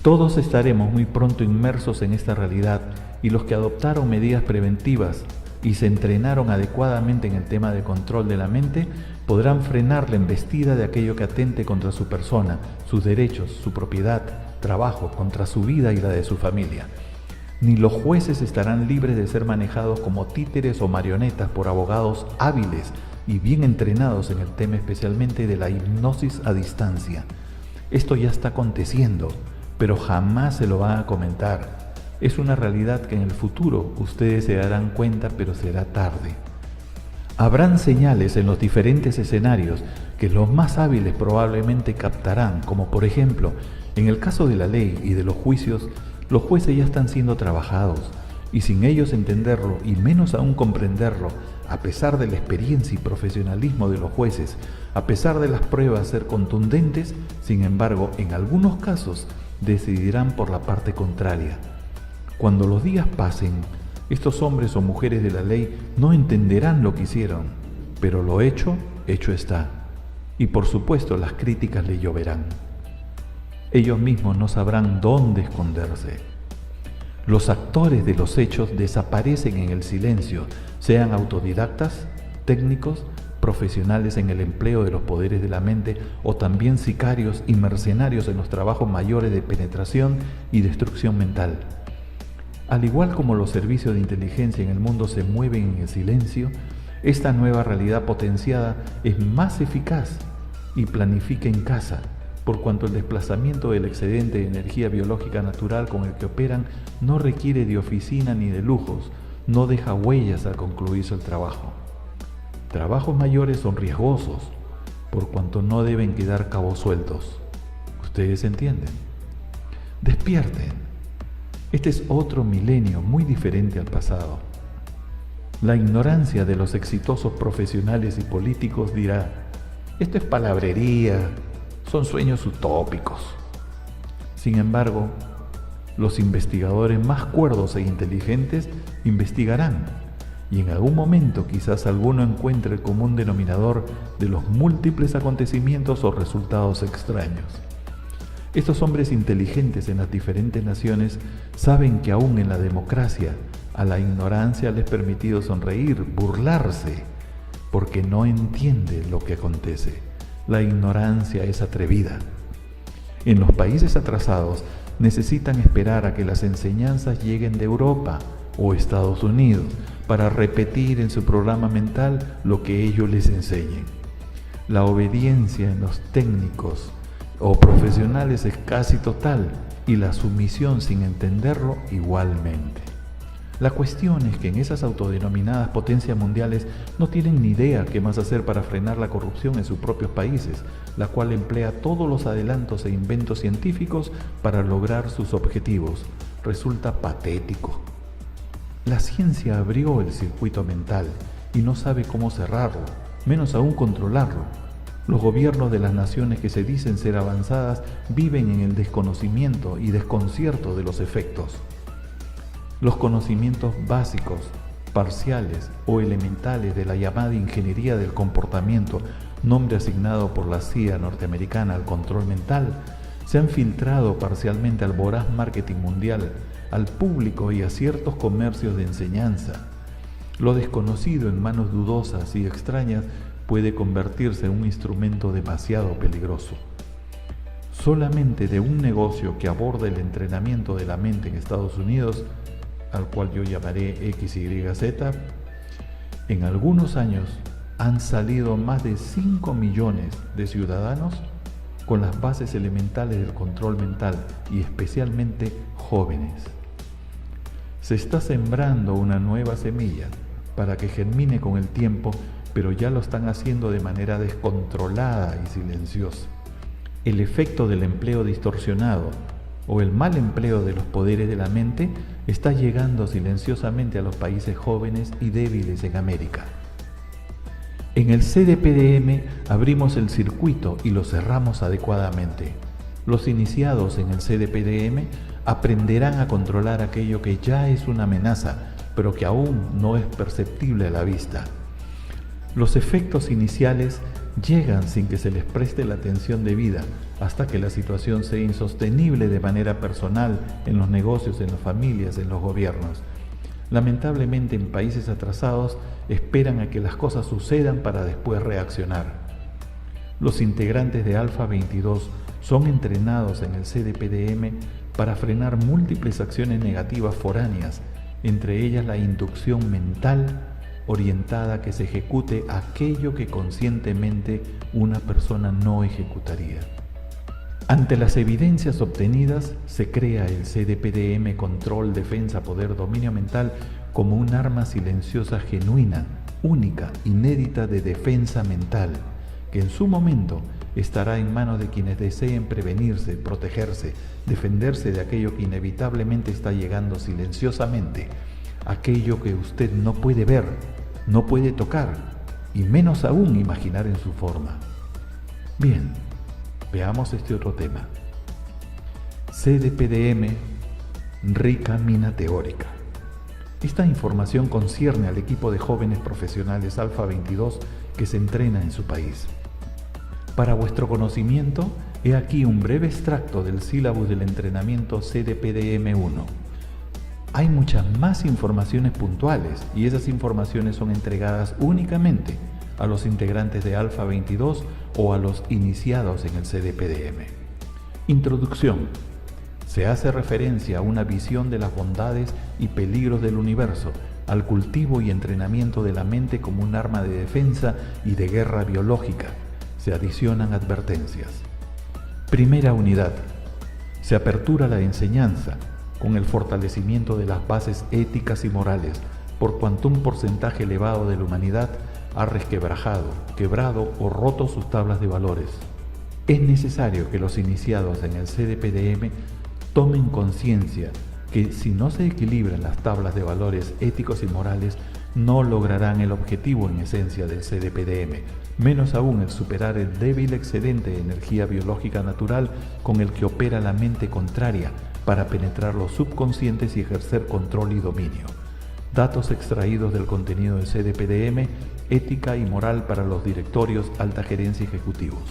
Todos estaremos muy pronto inmersos en esta realidad, y los que adoptaron medidas preventivas y se entrenaron adecuadamente en el tema de control de la mente podrán frenar la embestida de aquello que atente contra su persona, sus derechos, su propiedad, trabajo, contra su vida y la de su familia. ni los jueces estarán libres de ser manejados como títeres o marionetas por abogados hábiles y bien entrenados en el tema, especialmente de la hipnosis a distancia. Esto ya está aconteciendo, pero jamás se lo van a comentar. Es una realidad que en el futuro ustedes se darán cuenta, pero será tarde. Habrán señales en los diferentes escenarios que los más hábiles probablemente captarán, como por ejemplo, en el caso de la ley y de los juicios, los jueces ya están siendo trabajados, y sin ellos entenderlo y menos aún comprenderlo, a pesar de la experiencia y profesionalismo de los jueces, a pesar de las pruebas ser contundentes, sin embargo, en algunos casos decidirán por la parte contraria. Cuando los días pasen, estos hombres o mujeres de la ley no entenderán lo que hicieron, pero lo hecho, hecho está. Y por supuesto las críticas le lloverán. Ellos mismos no sabrán dónde esconderse. Los actores de los hechos desaparecen en el silencio, sean autodidactas, técnicos, profesionales en el empleo de los poderes de la mente o también sicarios y mercenarios en los trabajos mayores de penetración y destrucción mental. Al igual como los servicios de inteligencia en el mundo se mueven en el silencio, esta nueva realidad potenciada es más eficaz y planifica en casa, por cuanto el desplazamiento del excedente de energía biológica natural con el que operan no requiere de oficina ni de lujos, no deja huellas al concluirse el trabajo. Trabajos mayores son riesgosos, por cuanto no deben quedar cabos sueltos. ¿Ustedes entienden? Despierten. Este es otro milenio muy diferente al pasado. La ignorancia de los exitosos profesionales y políticos dirá: esto es palabrería, son sueños utópicos. Sin embargo, los investigadores más cuerdos e inteligentes investigarán, y en algún momento quizás alguno encuentre el común denominador de los múltiples acontecimientos o resultados extraños. Estos hombres inteligentes en las diferentes naciones saben que aún en la democracia a la ignorancia les es permitido sonreír, burlarse, porque no entiende lo que acontece. La ignorancia es atrevida. En los países atrasados necesitan esperar a que las enseñanzas lleguen de Europa o Estados Unidos para repetir en su programa mental lo que ellos les enseñen. La obediencia en los técnicos o profesionales es casi total y la sumisión sin entenderlo igualmente. La cuestión es que en esas autodenominadas potencias mundiales no tienen ni idea qué más hacer para frenar la corrupción en sus propios países, la cual emplea todos los adelantos e inventos científicos para lograr sus objetivos. Resulta patético. La ciencia abrió el circuito mental y no sabe cómo cerrarlo, menos aún controlarlo. Los gobiernos de las naciones que se dicen ser avanzadas viven en el desconocimiento y desconcierto de los efectos. Los conocimientos básicos, parciales o elementales de la llamada ingeniería del comportamiento, nombre asignado por la CIA norteamericana al control mental, se han filtrado parcialmente al voraz marketing mundial, al público y a ciertos comercios de enseñanza. Lo desconocido en manos dudosas y extrañas puede convertirse en un instrumento demasiado peligroso. Solamente de un negocio que aborda el entrenamiento de la mente en Estados Unidos, al cual yo llamaré XYZ, en algunos años han salido más de 5 millones de ciudadanos con las bases elementales del control mental y especialmente jóvenes. Se está sembrando una nueva semilla para que germine con el tiempo, pero ya lo están haciendo de manera descontrolada y silenciosa. El efecto del empleo distorsionado o el mal empleo de los poderes de la mente está llegando silenciosamente a los países jóvenes y débiles en América. En el CDPDM abrimos el circuito y lo cerramos adecuadamente. Los iniciados en el CDPDM aprenderán a controlar aquello que ya es una amenaza, pero que aún no es perceptible a la vista. Los efectos iniciales llegan sin que se les preste la atención debida, hasta que la situación sea insostenible de manera personal, en los negocios, en las familias, en los gobiernos. Lamentablemente, en países atrasados esperan a que las cosas sucedan para después reaccionar. Los integrantes de Alfa 22 son entrenados en el CDPDM para frenar múltiples acciones negativas foráneas, entre ellas la inducción mental orientada a que se ejecute aquello que conscientemente una persona no ejecutaría. Ante las evidencias obtenidas, se crea el CDPDM Control, Defensa, Poder, Dominio Mental como un arma silenciosa genuina, única, inédita de defensa mental, que en su momento estará en manos de quienes deseen prevenirse, protegerse, defenderse de aquello que inevitablemente está llegando silenciosamente, aquello que usted no puede ver, no puede tocar y menos aún imaginar en su forma. Bien, veamos este otro tema. CDPDM, rica mina teórica. Esta información concierne al equipo de jóvenes profesionales Alfa 22 que se entrena en su país. Para vuestro conocimiento, he aquí un breve extracto del sílabus del entrenamiento CDPDM1. Hay muchas más informaciones puntuales y esas informaciones son entregadas únicamente a los integrantes de Alfa 22 o a los iniciados en el CDPDM. Introducción. Se hace referencia a una visión de las bondades y peligros del universo, al cultivo y entrenamiento de la mente como un arma de defensa y de guerra biológica. Se adicionan advertencias. Primera unidad. Se apertura la enseñanza con el fortalecimiento de las bases éticas y morales, por cuanto un porcentaje elevado de la humanidad ha resquebrajado, quebrado o roto sus tablas de valores. Es necesario que los iniciados en el CDPDM tomen conciencia que si no se equilibran las tablas de valores éticos y morales, no lograrán el objetivo en esencia del CDPDM, menos aún el superar el débil excedente de energía biológica natural con el que opera la mente contraria para penetrar los subconscientes y ejercer control y dominio. Datos extraídos del contenido del CDPDM, ética y moral para los directorios, alta gerencia y ejecutivos.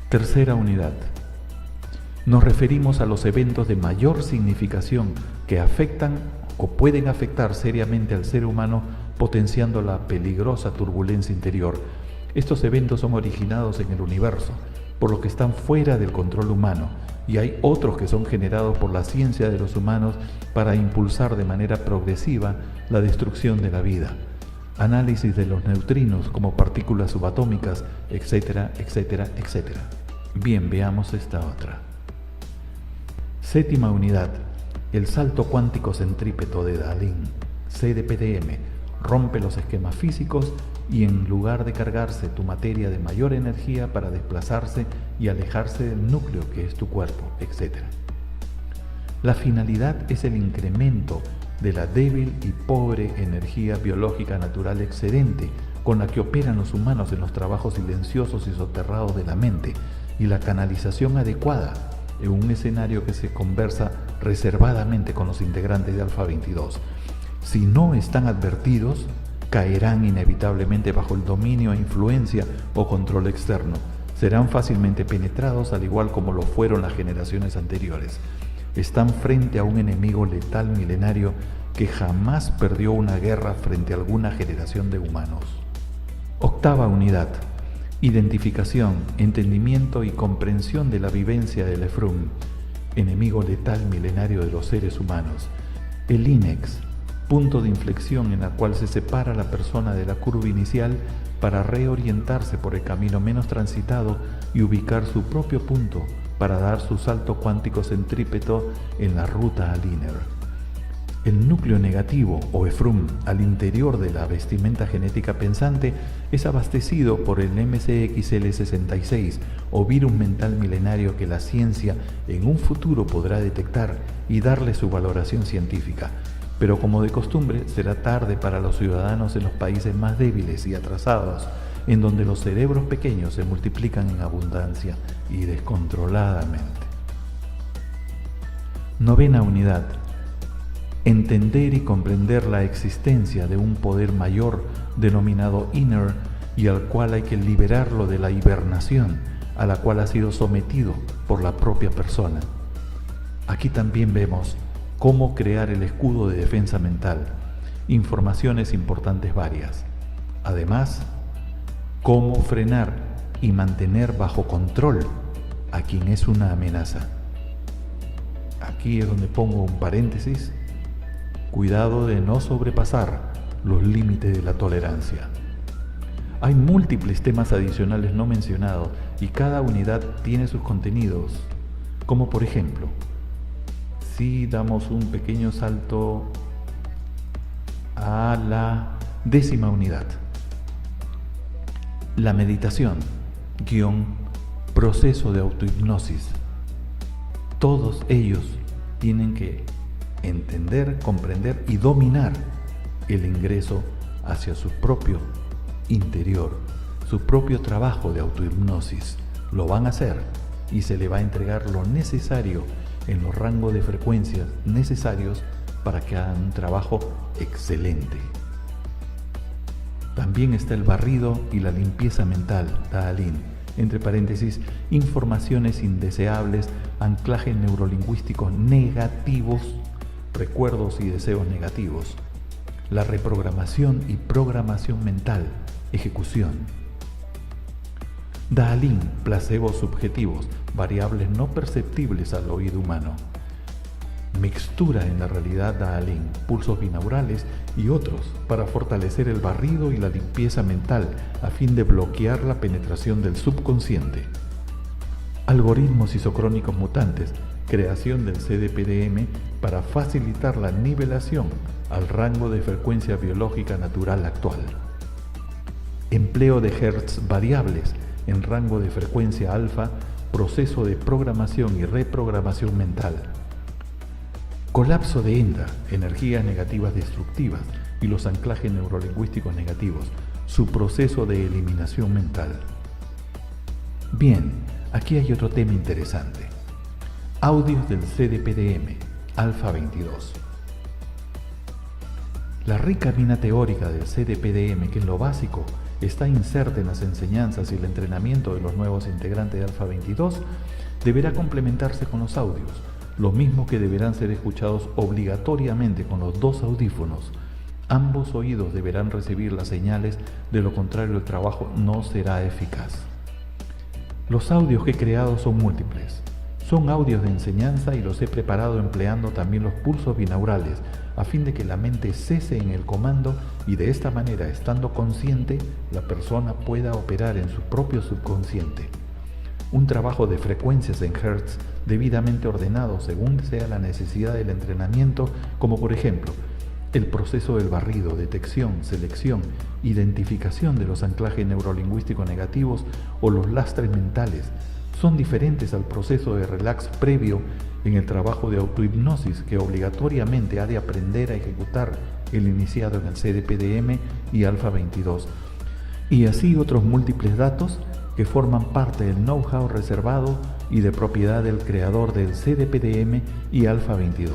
Tercera unidad. Nos referimos a los eventos de mayor significación que afectan o pueden afectar seriamente al ser humano, potenciando la peligrosa turbulencia interior. Estos eventos son originados en el universo, por lo que están fuera del control humano, y hay otros que son generados por la ciencia de los humanos para impulsar de manera progresiva la destrucción de la vida. Análisis de los neutrinos como partículas subatómicas, etcétera, etcétera, etcétera. Bien, veamos esta otra. Séptima unidad. El salto cuántico centrípeto de Dalin, CDPDM, rompe los esquemas físicos y en lugar de cargarse tu materia de mayor energía para desplazarse y alejarse del núcleo que es tu cuerpo, etc. La finalidad es el incremento de la débil y pobre energía biológica natural excedente con la que operan los humanos en los trabajos silenciosos y soterrados de la mente y la canalización adecuada en un escenario que se conversa reservadamente con los integrantes de Alfa 22. Si no están advertidos, caerán inevitablemente bajo el dominio e influencia o control externo. Serán fácilmente penetrados al igual como lo fueron las generaciones anteriores. Están frente a un enemigo letal milenario que jamás perdió una guerra frente a alguna generación de humanos. Octava unidad. Identificación, entendimiento y comprensión de la vivencia del Efrum, enemigo letal milenario de los seres humanos. El INEX, punto de inflexión en la cual se separa la persona de la curva inicial para reorientarse por el camino menos transitado y ubicar su propio punto para dar su salto cuántico centrípeto en la ruta al INER. El núcleo negativo o Efrum al interior de la vestimenta genética pensante es abastecido por el MCXL66 o virus mental milenario que la ciencia en un futuro podrá detectar y darle su valoración científica. Pero como de costumbre será tarde para los ciudadanos en los países más débiles y atrasados, en donde los cerebros pequeños se multiplican en abundancia y descontroladamente. Novena unidad. Entender y comprender la existencia de un poder mayor denominado Inner y al cual hay que liberarlo de la hibernación a la cual ha sido sometido por la propia persona. Aquí también vemos cómo crear el escudo de defensa mental, informaciones importantes varias. Además, cómo frenar y mantener bajo control a quien es una amenaza. aquí es donde pongo un paréntesis, cuidado de no sobrepasar los límites de la tolerancia. Hay múltiples temas adicionales no mencionados y cada unidad tiene sus contenidos, como por ejemplo, si damos un pequeño salto a la 10ª unidad, la meditación, proceso de autohipnosis. Todos ellos tienen que entender, comprender y dominar el ingreso hacia su propio interior, su propio trabajo de autohipnosis. Lo van a hacer y se le va a entregar lo necesario en los rangos de frecuencias necesarios para que hagan un trabajo excelente. También está el barrido y la limpieza mental, Daalin. Entre paréntesis, informaciones indeseables, anclajes neurolingüísticos negativos, recuerdos y deseos negativos, la reprogramación y programación mental, ejecución. Daalin, placebos subjetivos, variables no perceptibles al oído humano. Mixtura en la realidad Daalin, pulsos binaurales y otros para fortalecer el barrido y la limpieza mental a fin de bloquear la penetración del subconsciente. Algoritmos isocrónicos mutantes, creación del CDPDM para facilitar la nivelación al rango de frecuencia biológica natural actual. Empleo de hertz variables en rango de frecuencia alfa, proceso de programación y reprogramación mental. Colapso de Enda, energías negativas destructivas y los anclajes neurolingüísticos negativos, su proceso de eliminación mental. Bien, aquí hay otro tema interesante. Audios del CDPDM, Alfa 22. La rica mina teórica del CDPDM, que en lo básico está inserta en las enseñanzas y el entrenamiento de los nuevos integrantes de Alfa 22, deberá complementarse con los audios, lo mismo que deberán ser escuchados obligatoriamente con los 2 audífonos. Ambos oídos deberán recibir las señales, de lo contrario el trabajo no será eficaz. Los audios que he creado son múltiples. Son audios de enseñanza y los he preparado empleando también los pulsos binaurales, a fin de que la mente cese en el comando y de esta manera, estando consciente, la persona pueda operar en su propio subconsciente. Un trabajo de frecuencias en hertz debidamente ordenado según sea la necesidad del entrenamiento, como por ejemplo, el proceso del barrido, detección, selección, identificación de los anclajes neurolingüísticos negativos o los lastres mentales, son diferentes al proceso de relax previo en el trabajo de autohipnosis que obligatoriamente ha de aprender a ejecutar el iniciado en el CDPDM y Alfa 22, y así otros múltiples datos que forman parte del know-how reservado y de propiedad del creador del CDPDM y Alfa 22.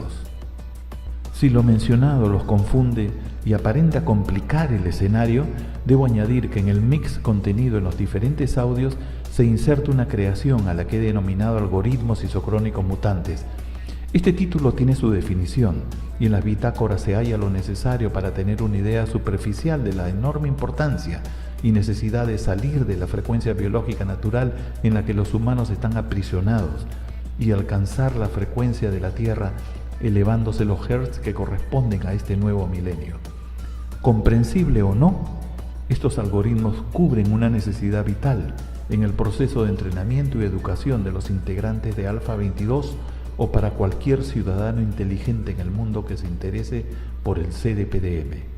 Si lo mencionado los confunde y aparenta complicar el escenario, debo añadir que en el mix contenido en los diferentes audios se inserta una creación a la que he denominado algoritmos isocrónicos mutantes. Este título tiene su definición y en las bitácoras se halla lo necesario para tener una idea superficial de la enorme importancia y necesidad de salir de la frecuencia biológica natural en la que los humanos están aprisionados y alcanzar la frecuencia de la Tierra, elevándose los hertz que corresponden a este nuevo milenio. Comprensible o no, estos algoritmos cubren una necesidad vital en el proceso de entrenamiento y educación de los integrantes de Alfa 22 o para cualquier ciudadano inteligente en el mundo que se interese por el CDPDM.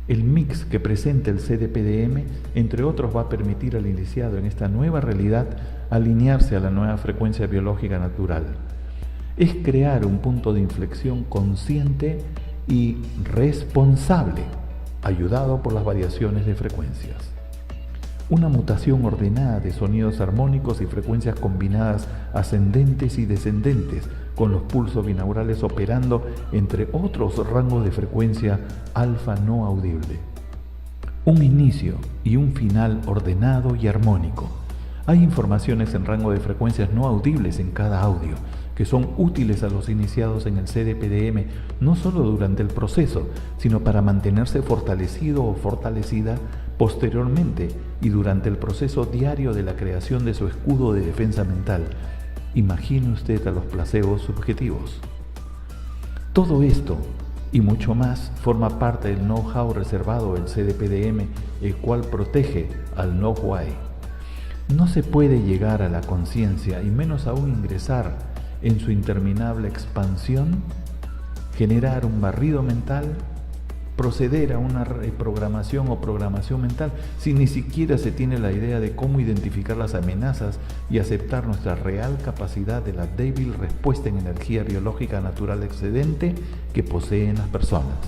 El mix que presenta el CDPDM, entre otros, va a permitir al iniciado en esta nueva realidad alinearse a la nueva frecuencia biológica natural. Es crear un punto de inflexión consciente y responsable, ayudado por las variaciones de frecuencias. Una mutación ordenada de sonidos armónicos y frecuencias combinadas ascendentes y descendentes, con los pulsos binaurales operando entre otros rangos de frecuencia alfa no audible. Un inicio y un final ordenado y armónico. Hay informaciones en rango de frecuencias no audibles en cada audio, que son útiles a los iniciados en el CDPDM, no solo durante el proceso, sino para mantenerse fortalecido o fortalecida posteriormente y durante el proceso diario de la creación de su escudo de defensa mental. Imagine usted a los placebos subjetivos. Todo esto y mucho más forma parte del know-how reservado del CDPDM, el cual protege al know-why. No se puede llegar a la conciencia y menos aún ingresar en su interminable expansión, generar un barrido mental, proceder a una reprogramación o programación mental si ni siquiera se tiene la idea de cómo identificar las amenazas y aceptar nuestra real capacidad de la débil respuesta en energía biológica natural excedente que poseen las personas.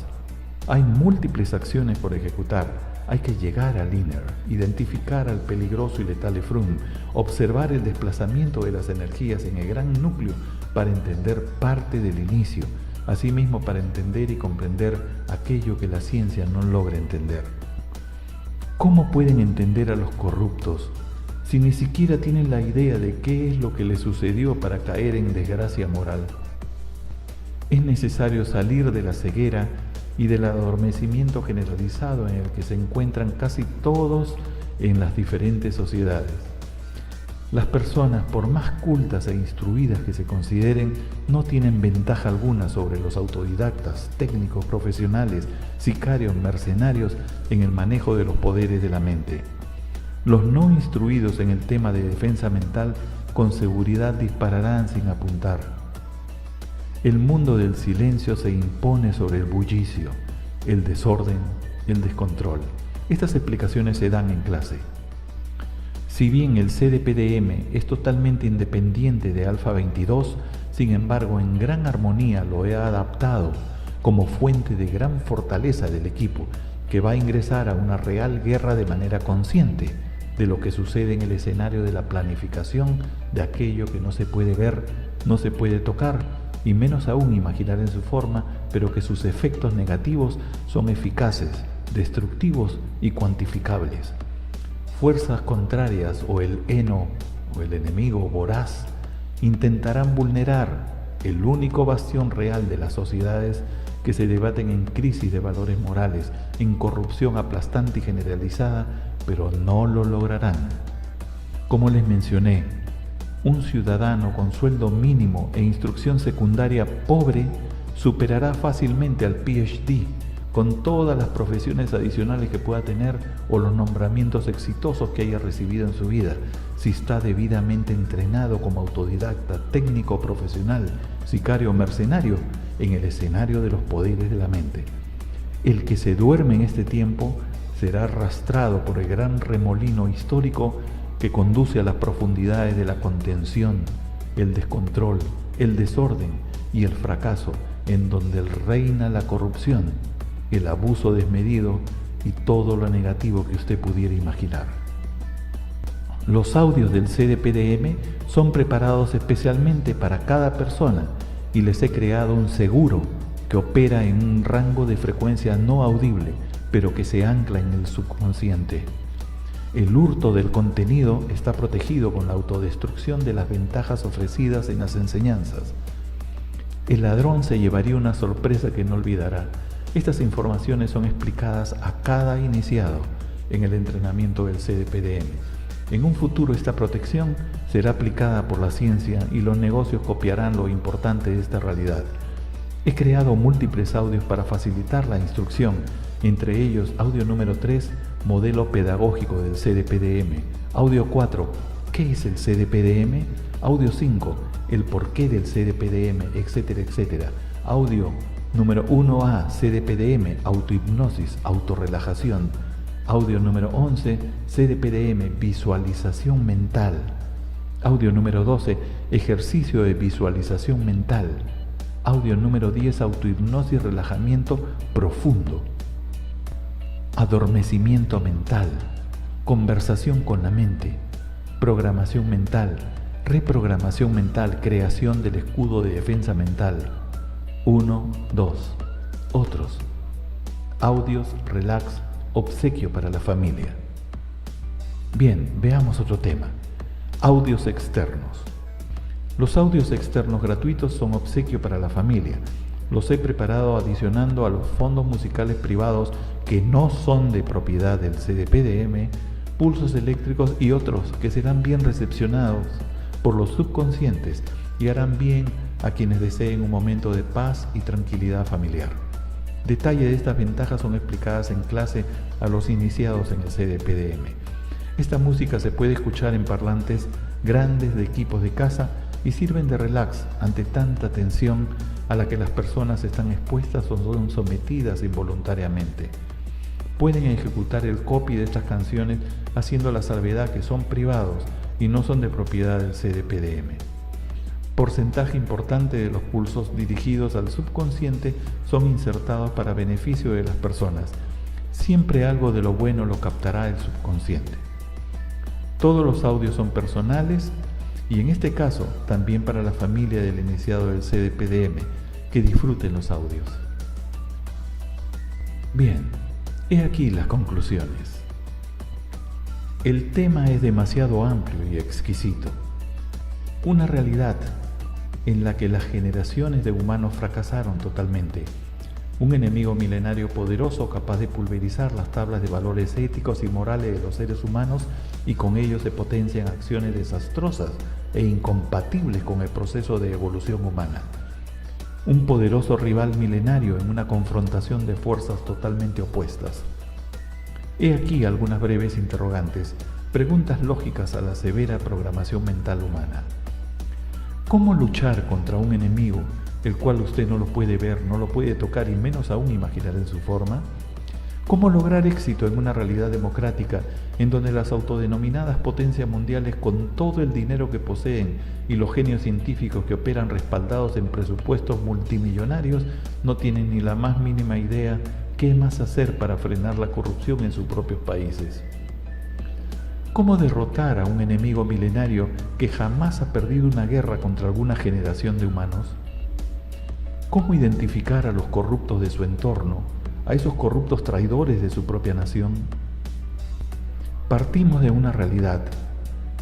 Hay múltiples acciones por ejecutar. Hay que llegar al inner, identificar al peligroso y letal Efrum, observar el desplazamiento de las energías en el gran núcleo para entender parte del inicio, asimismo para entender y comprender aquello que la ciencia no logra entender. ¿Cómo pueden entender a los corruptos si ni siquiera tienen la idea de qué es lo que les sucedió para caer en desgracia moral? Es necesario salir de la ceguera y del adormecimiento generalizado en el que se encuentran casi todos en las diferentes sociedades. Las personas, por más cultas e instruidas que se consideren, no tienen ventaja alguna sobre los autodidactas, técnicos, profesionales, sicarios, mercenarios en el manejo de los poderes de la mente. Los no instruidos en el tema de defensa mental con seguridad dispararán sin apuntar. El mundo del silencio se impone sobre el bullicio, el desorden, el descontrol. Estas explicaciones se dan en clase. Si bien el CDPDM es totalmente independiente de Alfa 22, sin embargo en gran armonía lo he adaptado como fuente de gran fortaleza del equipo, que va a ingresar a una real guerra de manera consciente de lo que sucede en el escenario de la planificación de aquello que no se puede ver, no se puede tocar, y menos aún imaginar en su forma, pero que sus efectos negativos son eficaces, destructivos y cuantificables. Fuerzas contrarias o el eno o el enemigo voraz intentarán vulnerar el único bastión real de las sociedades que se debaten en crisis de valores morales, en corrupción aplastante y generalizada, pero no lo lograrán. Como les mencioné, un ciudadano con sueldo mínimo e instrucción secundaria pobre superará fácilmente al PhD con todas las profesiones adicionales que pueda tener o los nombramientos exitosos que haya recibido en su vida, si está debidamente entrenado como autodidacta, técnico profesional, sicario o mercenario en el escenario de los poderes de la mente. El que se duerme en este tiempo será arrastrado por el gran remolino histórico que conduce a las profundidades de la contención, el descontrol, el desorden y el fracaso, en donde reina la corrupción, el abuso desmedido y todo lo negativo que usted pudiera imaginar. Los audios del CDPDM son preparados especialmente para cada persona y les he creado un seguro que opera en un rango de frecuencia no audible, pero que se ancla en el subconsciente. El hurto del contenido está protegido con la autodestrucción de las ventajas ofrecidas en las enseñanzas. El ladrón se llevaría una sorpresa que no olvidará. Estas informaciones son explicadas a cada iniciado en el entrenamiento del CDPDM. En un futuro esta protección será aplicada por la ciencia y los negocios copiarán lo importante de esta realidad. He creado múltiples audios para facilitar la instrucción, entre ellos audio número 3, modelo pedagógico del CDPDM, audio 4, ¿qué es el CDPDM? Audio 5, el porqué del CDPDM, etcétera, etcétera. Audio número 1A, CDPDM, autohipnosis, autorrelajación. Audio número 11, CDPDM, visualización mental. Audio número 12, ejercicio de visualización mental. Audio número 10, autohipnosis, relajamiento profundo. Adormecimiento mental, conversación con la mente, programación mental, reprogramación mental, creación del escudo de defensa mental. 1, 2. Otros. Audios, relax, obsequio para la familia. Bien, veamos otro tema. Audios externos. Los audios externos gratuitos son obsequio para la familia. Los he preparado adicionando a los fondos musicales privados que no son de propiedad del CDPDM, pulsos eléctricos y otros que serán bien recepcionados por los subconscientes y harán bien a quienes deseen un momento de paz y tranquilidad familiar. Detalles de estas ventajas son explicadas en clase a los iniciados en el CDPDM. Esta música se puede escuchar en parlantes grandes de equipos de casa y sirven de relax ante tanta tensión a la que las personas están expuestas o son sometidas involuntariamente. Pueden ejecutar el copy de estas canciones haciendo la salvedad que son privados y no son de propiedad del CDPDM. Porcentaje importante de los pulsos dirigidos al subconsciente son insertados para beneficio de las personas. Siempre algo de lo bueno lo captará el subconsciente. Todos los audios son personales y en este caso también para la familia del iniciado del CDPDM, que disfruten los audios. Bien, he aquí las conclusiones. El tema es demasiado amplio y exquisito. Una realidad en la que las generaciones de humanos fracasaron totalmente. Un enemigo milenario poderoso capaz de pulverizar las tablas de valores éticos y morales de los seres humanos y con ello se potencian acciones desastrosas e incompatibles con el proceso de evolución humana. Un poderoso rival milenario en una confrontación de fuerzas totalmente opuestas. He aquí algunas breves interrogantes, preguntas lógicas a la severa programación mental humana. ¿Cómo luchar contra un enemigo, el cual usted no lo puede ver, no lo puede tocar y menos aún imaginar en su forma? ¿Cómo lograr éxito en una realidad democrática en donde las autodenominadas potencias mundiales con todo el dinero que poseen y los genios científicos que operan respaldados en presupuestos multimillonarios no tienen ni la más mínima idea qué más hacer para frenar la corrupción en sus propios países? ¿Cómo derrotar a un enemigo milenario que jamás ha perdido una guerra contra alguna generación de humanos? ¿Cómo identificar a los corruptos de su entorno, a esos corruptos traidores de su propia nación? Partimos de una realidad.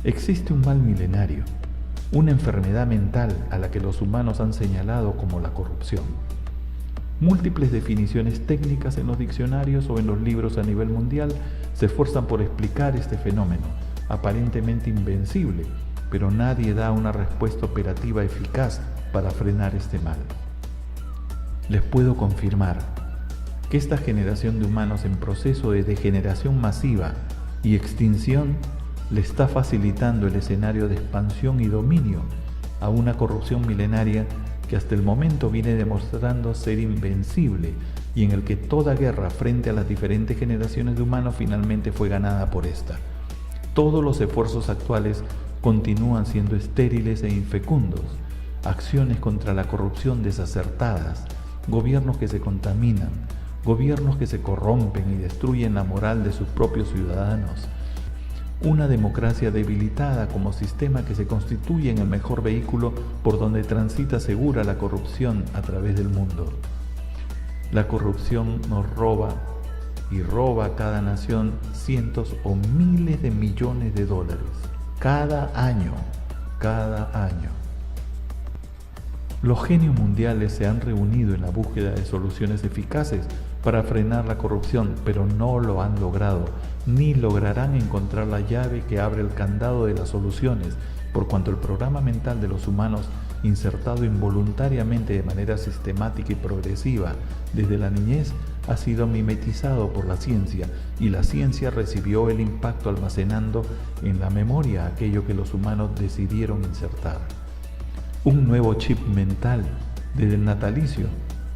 Existe un mal milenario, una enfermedad mental a la que los humanos han señalado como la corrupción. Múltiples definiciones técnicas en los diccionarios o en los libros a nivel mundial se esfuerzan por explicar este fenómeno, aparentemente invencible, pero nadie da una respuesta operativa eficaz para frenar este mal. Les puedo confirmar que esta generación de humanos en proceso de degeneración masiva y extinción le está facilitando el escenario de expansión y dominio a una corrupción milenaria que hasta el momento viene demostrando ser invencible y en el que toda guerra frente a las diferentes generaciones de humanos finalmente fue ganada por esta. Todos los esfuerzos actuales continúan siendo estériles e infecundos, acciones contra la corrupción desacertadas, gobiernos que se contaminan, gobiernos que se corrompen y destruyen la moral de sus propios ciudadanos, una democracia debilitada como sistema que se constituye en el mejor vehículo por donde transita segura la corrupción a través del mundo. La corrupción nos roba y roba a cada nación cientos o miles de millones de dólares cada año. Los genios mundiales se han reunido en la búsqueda de soluciones eficaces para frenar la corrupción, pero no lo han logrado, ni lograrán encontrar la llave que abre el candado de las soluciones, por cuanto el programa mental de los humanos, insertado involuntariamente de manera sistemática y progresiva desde la niñez, ha sido mimetizado por la ciencia, y la ciencia recibió el impacto almacenando en la memoria aquello que los humanos decidieron insertar. Un nuevo chip mental desde el natalicio,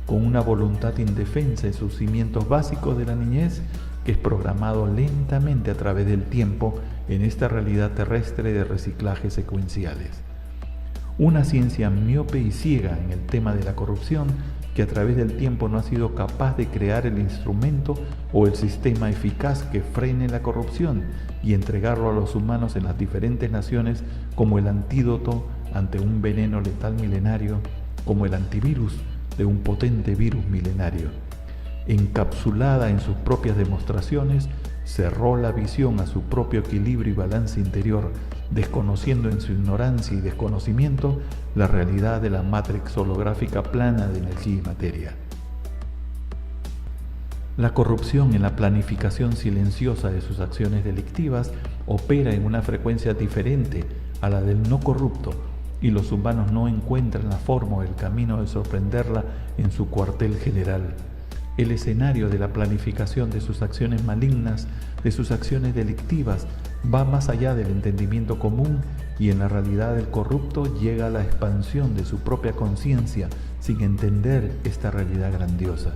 con una voluntad indefensa en sus cimientos básicos de la niñez, que es programado lentamente a través del tiempo en esta realidad terrestre de reciclajes secuenciales. Una ciencia miope y ciega en el tema de la corrupción, que a través del tiempo no ha sido capaz de crear el instrumento o el sistema eficaz que frene la corrupción y entregarlo a los humanos en las diferentes naciones como el antídoto ante un veneno letal milenario, como el antivirus de un potente virus milenario. Encapsulada en sus propias demostraciones, cerró la visión a su propio equilibrio y balance interior, desconociendo en su ignorancia y desconocimiento la realidad de la matrix holográfica plana de energía y materia. La corrupción en la planificación silenciosa de sus acciones delictivas opera en una frecuencia diferente a la del no corrupto, y los humanos no encuentran la forma o el camino de sorprenderla en su cuartel general. El escenario de la planificación de sus acciones malignas, de sus acciones delictivas, va más allá del entendimiento común, y en la realidad del corrupto llega a la expansión de su propia conciencia sin entender esta realidad grandiosa.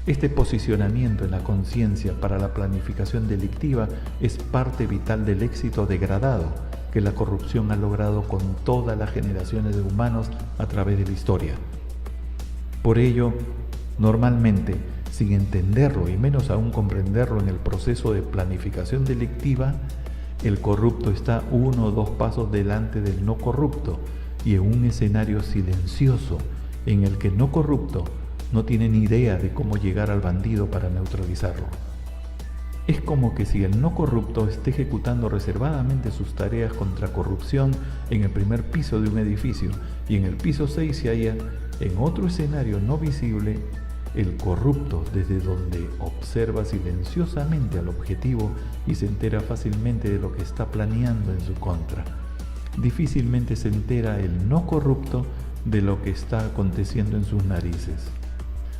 Este posicionamiento en la conciencia para la planificación delictiva es parte vital del éxito degradado que la corrupción ha logrado con todas las generaciones de humanos a través de la historia. Por ello, normalmente, sin entenderlo y menos aún comprenderlo en el proceso de planificación delictiva, el corrupto está 1 o 2 pasos delante del no corrupto y en un escenario silencioso en el que el no corrupto no tiene ni idea de cómo llegar al bandido para neutralizarlo. Es como que si el no corrupto esté ejecutando reservadamente sus tareas contra corrupción en el primer piso de un edificio y en el piso 6 se halla en otro escenario no visible el corrupto, desde donde observa silenciosamente al objetivo y se entera fácilmente de lo que está planeando en su contra. Difícilmente se entera el no corrupto de lo que está aconteciendo en sus narices.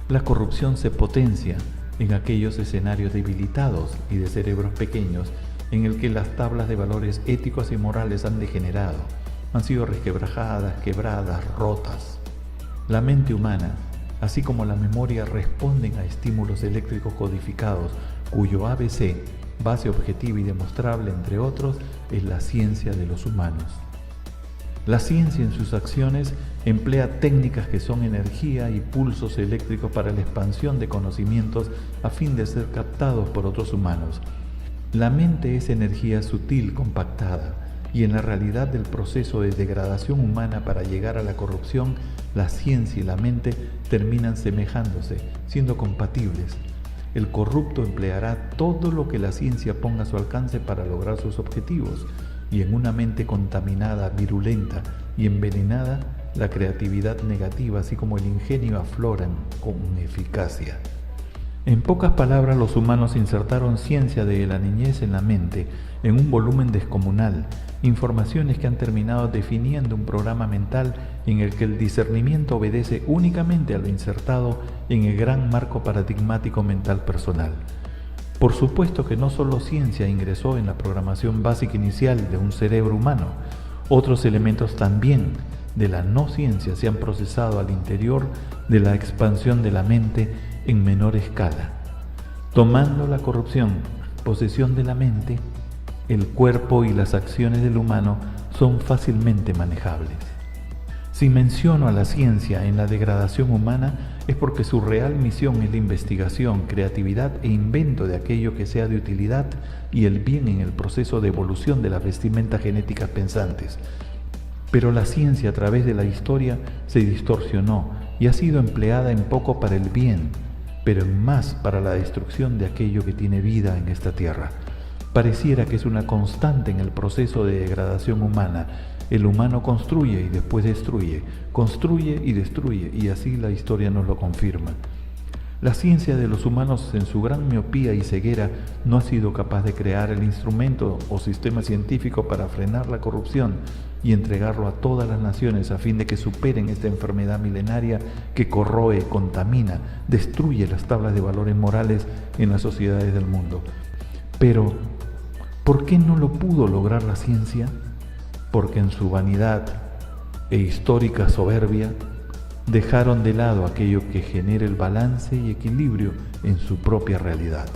La corrupción se potencia en aquellos escenarios debilitados y de cerebros pequeños en el que las tablas de valores éticos y morales han degenerado, han sido resquebrajadas, quebradas, rotas. La mente humana, así como la memoria, responden a estímulos eléctricos codificados, cuyo ABC, base objetiva y demostrable, entre otros, es la ciencia de los humanos. La ciencia en sus acciones emplea técnicas que son energía y pulsos eléctricos para la expansión de conocimientos a fin de ser captados por otros humanos. La mente es energía sutil compactada, y en la realidad del proceso de degradación humana para llegar a la corrupción, la ciencia y la mente terminan semejándose, siendo compatibles. El corrupto empleará todo lo que la ciencia ponga a su alcance para lograr sus objetivos, y en una mente contaminada, virulenta y envenenada, la creatividad negativa así como el ingenio afloran con eficacia. En pocas palabras, los humanos insertaron ciencia de la niñez en la mente, en un volumen descomunal, informaciones que han terminado definiendo un programa mental en el que el discernimiento obedece únicamente a lo insertado en el gran marco paradigmático mental personal. Por supuesto que no solo ciencia ingresó en la programación básica inicial de un cerebro humano, otros elementos también de la no ciencia se han procesado al interior de la expansión de la mente en menor escala. Tomando la corrupción posesión de la mente, el cuerpo y las acciones del humano son fácilmente manejables. Si menciono a la ciencia en la degradación humana es porque su real misión es la investigación, creatividad e invento de aquello que sea de utilidad y el bien en el proceso de evolución de las vestimentas genéticas pensantes. Pero la ciencia a través de la historia se distorsionó y ha sido empleada en poco para el bien, pero en más para la destrucción de aquello que tiene vida en esta tierra. Pareciera que es una constante en el proceso de degradación humana. El humano construye y después destruye, construye y destruye, y así la historia nos lo confirma. La ciencia de los humanos, en su gran miopía y ceguera, no ha sido capaz de crear el instrumento o sistema científico para frenar la corrupción y entregarlo a todas las naciones a fin de que superen esta enfermedad milenaria que corroe, contamina, destruye las tablas de valores morales en las sociedades del mundo. Pero, ¿por qué no lo pudo lograr la ciencia? Porque en su vanidad e histórica soberbia dejaron de lado aquello que genera el balance y equilibrio en su propia realidad.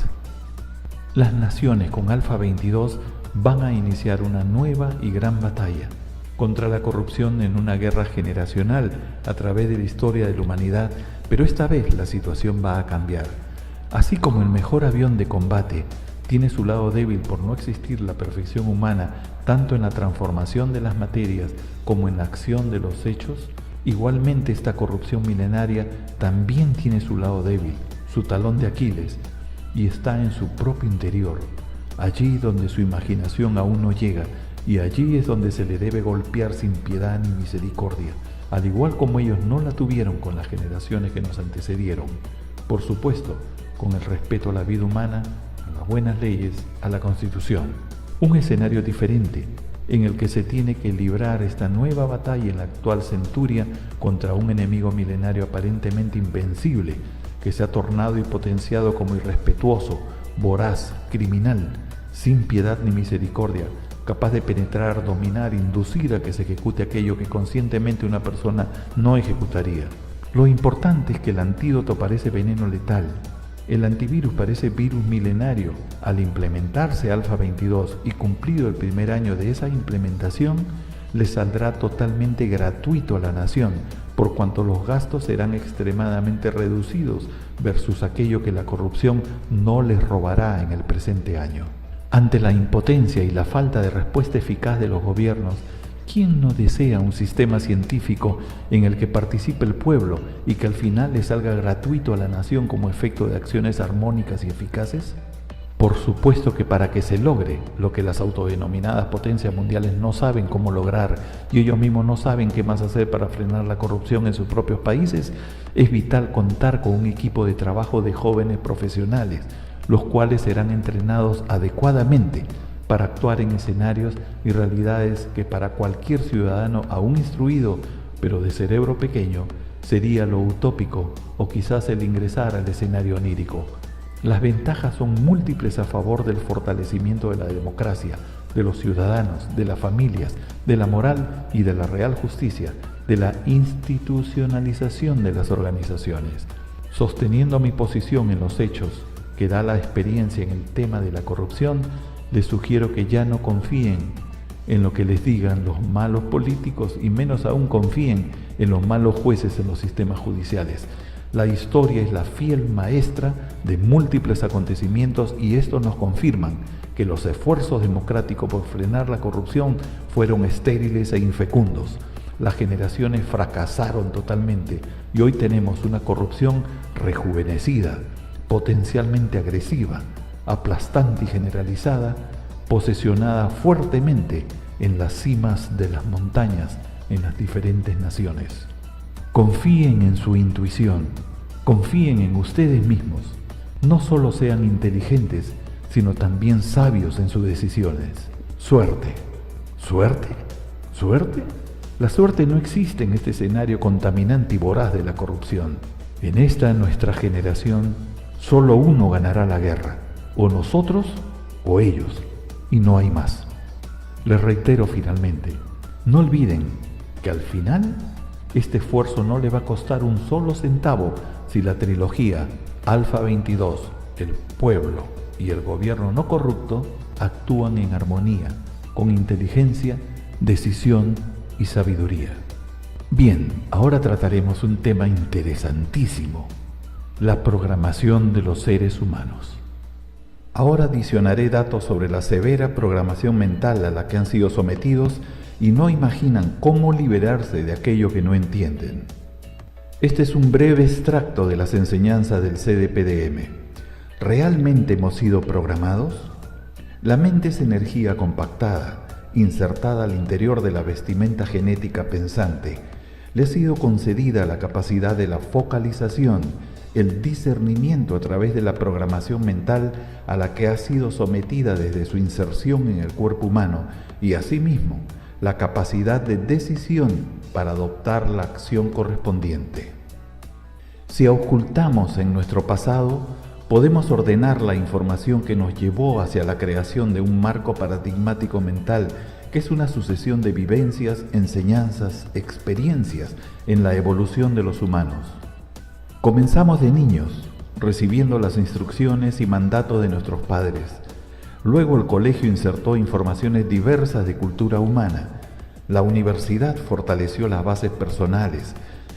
Las naciones con Alfa 22 van a iniciar una nueva y gran batalla contra la corrupción en una guerra generacional a través de la historia de la humanidad, pero esta vez la situación va a cambiar. Así como el mejor avión de combate tiene su lado débil por no existir la perfección humana tanto en la transformación de las materias como en la acción de los hechos, igualmente esta corrupción milenaria también tiene su lado débil, su talón de Aquiles, y está en su propio interior, allí donde su imaginación aún no llega, y allí es donde se le debe golpear sin piedad ni misericordia, al igual como ellos no la tuvieron con las generaciones que nos antecedieron. Por supuesto, con el respeto a la vida humana, a las buenas leyes, a la Constitución. Un escenario diferente, en el que se tiene que librar esta nueva batalla en la actual centuria contra un enemigo milenario aparentemente invencible, que se ha tornado y potenciado como irrespetuoso, voraz, criminal, sin piedad ni misericordia, capaz de penetrar, dominar, inducir a que se ejecute aquello que conscientemente una persona no ejecutaría. Lo importante es que el antídoto parece veneno letal. El antivirus parece virus milenario. Al implementarse Alfa 22 y cumplido el primer año de esa implementación, le saldrá totalmente gratuito a la nación, por cuanto los gastos serán extremadamente reducidos versus aquello que la corrupción no les robará en el presente año. Ante la impotencia y la falta de respuesta eficaz de los gobiernos, ¿quién no desea un sistema científico en el que participe el pueblo y que al final le salga gratuito a la nación como efecto de acciones armónicas y eficaces? Por supuesto que para que se logre lo que las autodenominadas potencias mundiales no saben cómo lograr y ellos mismos no saben qué más hacer para frenar la corrupción en sus propios países, es vital contar con un equipo de trabajo de jóvenes profesionales, los cuales serán entrenados adecuadamente para actuar en escenarios y realidades que para cualquier ciudadano aún instruido, pero de cerebro pequeño, sería lo utópico o quizás el ingresar al escenario onírico. Las ventajas son múltiples a favor del fortalecimiento de la democracia, de los ciudadanos, de las familias, de la moral y de la real justicia, de la institucionalización de las organizaciones. Sosteniendo mi posición en los hechos que da la experiencia en el tema de la corrupción, les sugiero que ya no confíen en lo que les digan los malos políticos y menos aún confíen en los malos jueces en los sistemas judiciales. La historia es la fiel maestra de múltiples acontecimientos y estos nos confirman que los esfuerzos democráticos por frenar la corrupción fueron estériles e infecundos. Las generaciones fracasaron totalmente y hoy tenemos una corrupción rejuvenecida, potencialmente agresiva, aplastante y generalizada, posesionada fuertemente en las cimas de las montañas en las diferentes naciones. Confíen en su intuición, confíen en ustedes mismos. No solo sean inteligentes, sino también sabios en sus decisiones. Suerte. ¿Suerte? ¿Suerte? La suerte no existe en este escenario contaminante y voraz de la corrupción. En esta nuestra generación, solo uno ganará la guerra, o nosotros o ellos, y no hay más. Les reitero finalmente, no olviden que al final este esfuerzo no le va a costar un solo centavo si la trilogía Alfa 22, el pueblo y el gobierno no corrupto actúan en armonía, con inteligencia, decisión y sabiduría. Bien, ahora trataremos un tema interesantísimo: la programación de los seres humanos. Ahora adicionaré datos sobre la severa programación mental a la que han sido sometidos y no imaginan cómo liberarse de aquello que no entienden. Este es un breve extracto de las enseñanzas del CDPDM. ¿Realmente hemos sido programados? La mente es energía compactada, insertada al interior de la vestimenta genética pensante. Le ha sido concedida la capacidad de la focalización, el discernimiento a través de la programación mental a la que ha sido sometida desde su inserción en el cuerpo humano y asimismo la capacidad de decisión para adoptar la acción correspondiente. Si ocultamos en nuestro pasado, podemos ordenar la información que nos llevó hacia la creación de un marco paradigmático mental que es una sucesión de vivencias, enseñanzas, experiencias en la evolución de los humanos. Comenzamos de niños, recibiendo las instrucciones y mandatos de nuestros padres. Luego el colegio insertó informaciones diversas de cultura humana. La universidad fortaleció las bases personales.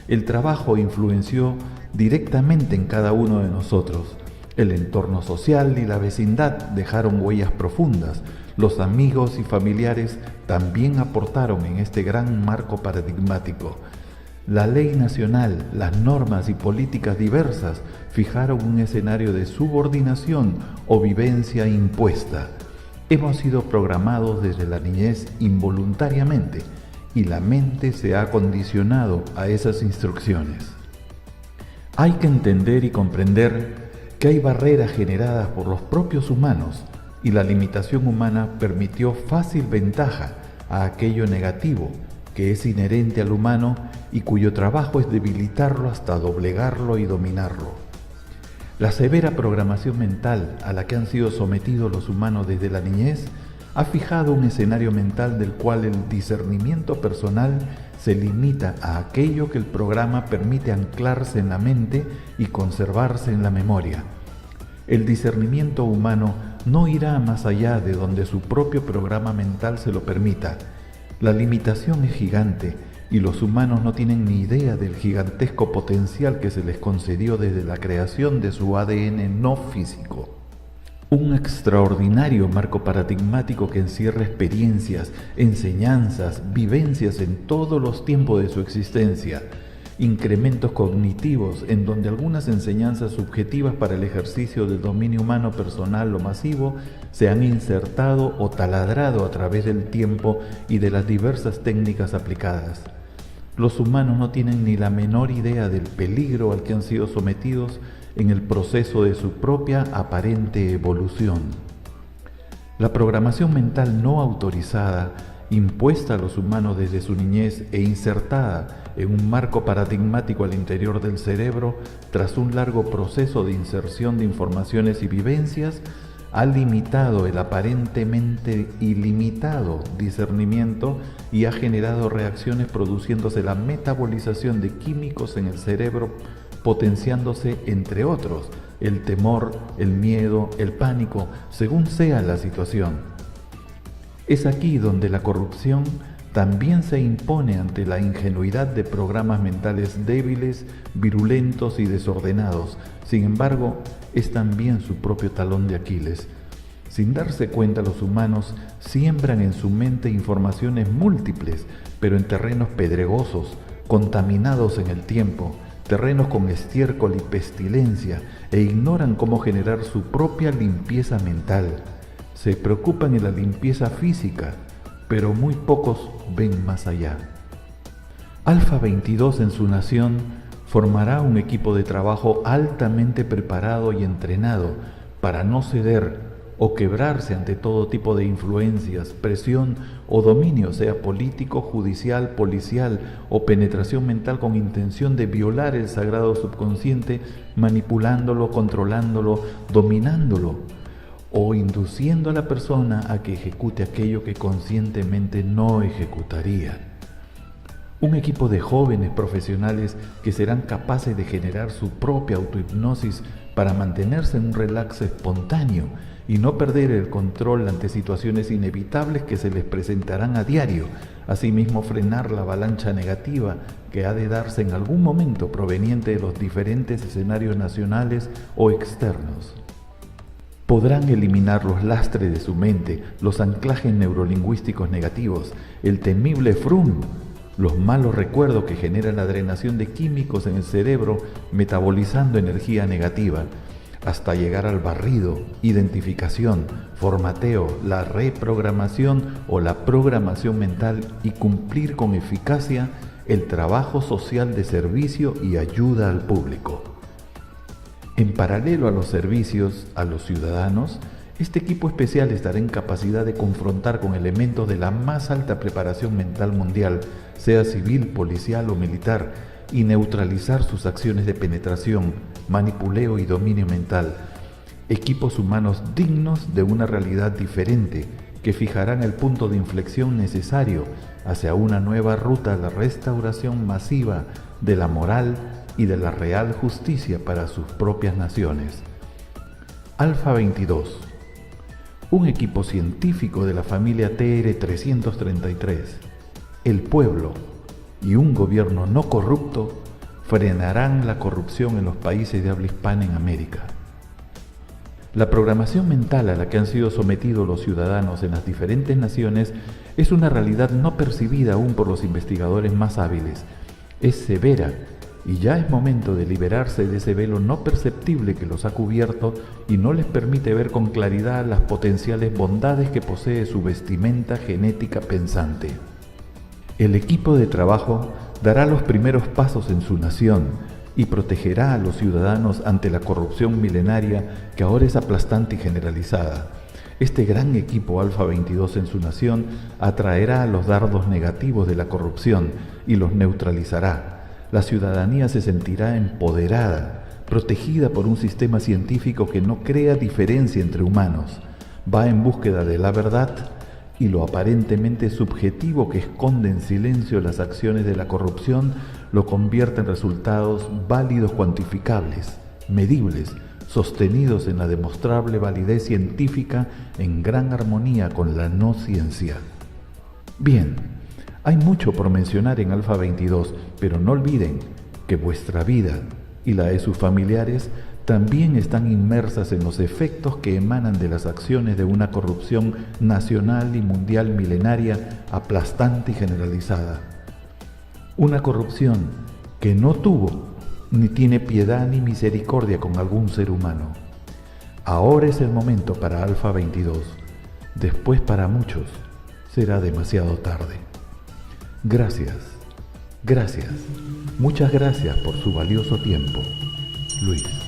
El trabajo influenció directamente en cada uno de nosotros. El entorno social y la vecindad dejaron huellas profundas. Los amigos y familiares también aportaron en este gran marco paradigmático. La ley nacional, las normas y políticas diversas fijaron un escenario de subordinación o vivencia impuesta. Hemos sido programados desde la niñez involuntariamente y la mente se ha condicionado a esas instrucciones. Hay que entender y comprender que hay barreras generadas por los propios humanos y la limitación humana permitió fácil ventaja a aquello negativo que es inherente al humano y cuyo trabajo es debilitarlo hasta doblegarlo y dominarlo. La severa programación mental a la que han sido sometidos los humanos desde la niñez ha fijado un escenario mental del cual el discernimiento personal se limita a aquello que el programa permite anclarse en la mente y conservarse en la memoria. El discernimiento humano no irá más allá de donde su propio programa mental se lo permita. La limitación es gigante y los humanos no tienen ni idea del gigantesco potencial que se les concedió desde la creación de su ADN no físico. Un extraordinario marco paradigmático que encierra experiencias, enseñanzas, vivencias en todos los tiempos de su existencia, incrementos cognitivos en donde algunas enseñanzas subjetivas para el ejercicio del dominio humano personal o masivo se han insertado o taladrado a través del tiempo y de las diversas técnicas aplicadas. Los humanos no tienen ni la menor idea del peligro al que han sido sometidos en el proceso de su propia aparente evolución. La programación mental no autorizada, impuesta a los humanos desde su niñez e insertada en un marco paradigmático al interior del cerebro tras un largo proceso de inserción de informaciones y vivencias, ha limitado el aparentemente ilimitado discernimiento y ha generado reacciones produciéndose la metabolización de químicos en el cerebro, potenciándose, entre otros, el temor, el miedo, el pánico, según sea la situación. Es aquí donde la corrupción también se impone ante la ingenuidad de programas mentales débiles, virulentos y desordenados. Sin embargo, es también su propio talón de Aquiles. Sin darse cuenta, los humanos siembran en su mente informaciones múltiples, pero en terrenos pedregosos, contaminados en el tiempo, terrenos con estiércol y pestilencia, e ignoran cómo generar su propia limpieza mental. Se preocupan en la limpieza física, pero muy pocos ven más allá. Alfa 22 en su nación formará un equipo de trabajo altamente preparado y entrenado para no ceder o quebrarse ante todo tipo de influencias, presión o dominio, sea político, judicial, policial o penetración mental con intención de violar el sagrado subconsciente, manipulándolo, controlándolo, dominándolo o induciendo a la persona a que ejecute aquello que conscientemente no ejecutaría. Un equipo de jóvenes profesionales que serán capaces de generar su propia autohipnosis para mantenerse en un relax espontáneo y no perder el control ante situaciones inevitables que se les presentarán a diario, asimismo frenar la avalancha negativa que ha de darse en algún momento proveniente de los diferentes escenarios nacionales o externos. Podrán eliminar los lastres de su mente, los anclajes neurolingüísticos negativos, el temible FRUM, los malos recuerdos que generan la drenación de químicos en el cerebro metabolizando energía negativa, hasta llegar al barrido, identificación, formateo, la reprogramación o la programación mental y cumplir con eficacia el trabajo social de servicio y ayuda al público. En paralelo a los servicios a los ciudadanos, este equipo especial estará en capacidad de confrontar con elementos de la más alta preparación mental mundial, sea civil, policial o militar, y neutralizar sus acciones de penetración, manipuleo y dominio mental. Equipos humanos dignos de una realidad diferente, que fijarán el punto de inflexión necesario hacia una nueva ruta a la restauración masiva de la moral y de la real justicia para sus propias naciones. Alfa 22, un equipo científico de la familia TR-333, el pueblo y un gobierno no corrupto frenarán la corrupción en los países de habla hispana en América. La programación mental a la que han sido sometidos los ciudadanos en las diferentes naciones es una realidad no percibida aún por los investigadores más hábiles. Es severa y ya es momento de liberarse de ese velo no perceptible que los ha cubierto y no les permite ver con claridad las potenciales bondades que posee su vestimenta genética pensante. El equipo de trabajo dará los primeros pasos en su nación y protegerá a los ciudadanos ante la corrupción milenaria que ahora es aplastante y generalizada. Este gran equipo Alfa 22 en su nación atraerá los dardos negativos de la corrupción y los neutralizará. La ciudadanía se sentirá empoderada, protegida por un sistema científico que no crea diferencia entre humanos. Va en búsqueda de la verdad y lo aparentemente subjetivo que esconde en silencio las acciones de la corrupción lo convierte en resultados válidos, cuantificables, medibles, sostenidos en la demostrable validez científica en gran armonía con la no ciencia. Bien, hay mucho por mencionar en Alfa 22, pero no olviden que vuestra vida y la de sus familiares también están inmersas en los efectos que emanan de las acciones de una corrupción nacional y mundial milenaria, aplastante y generalizada. Una corrupción que no tuvo ni tiene piedad ni misericordia con algún ser humano. Ahora es el momento para Alfa 22. Después para muchos será demasiado tarde. Gracias, muchas gracias por su valioso tiempo. Luis.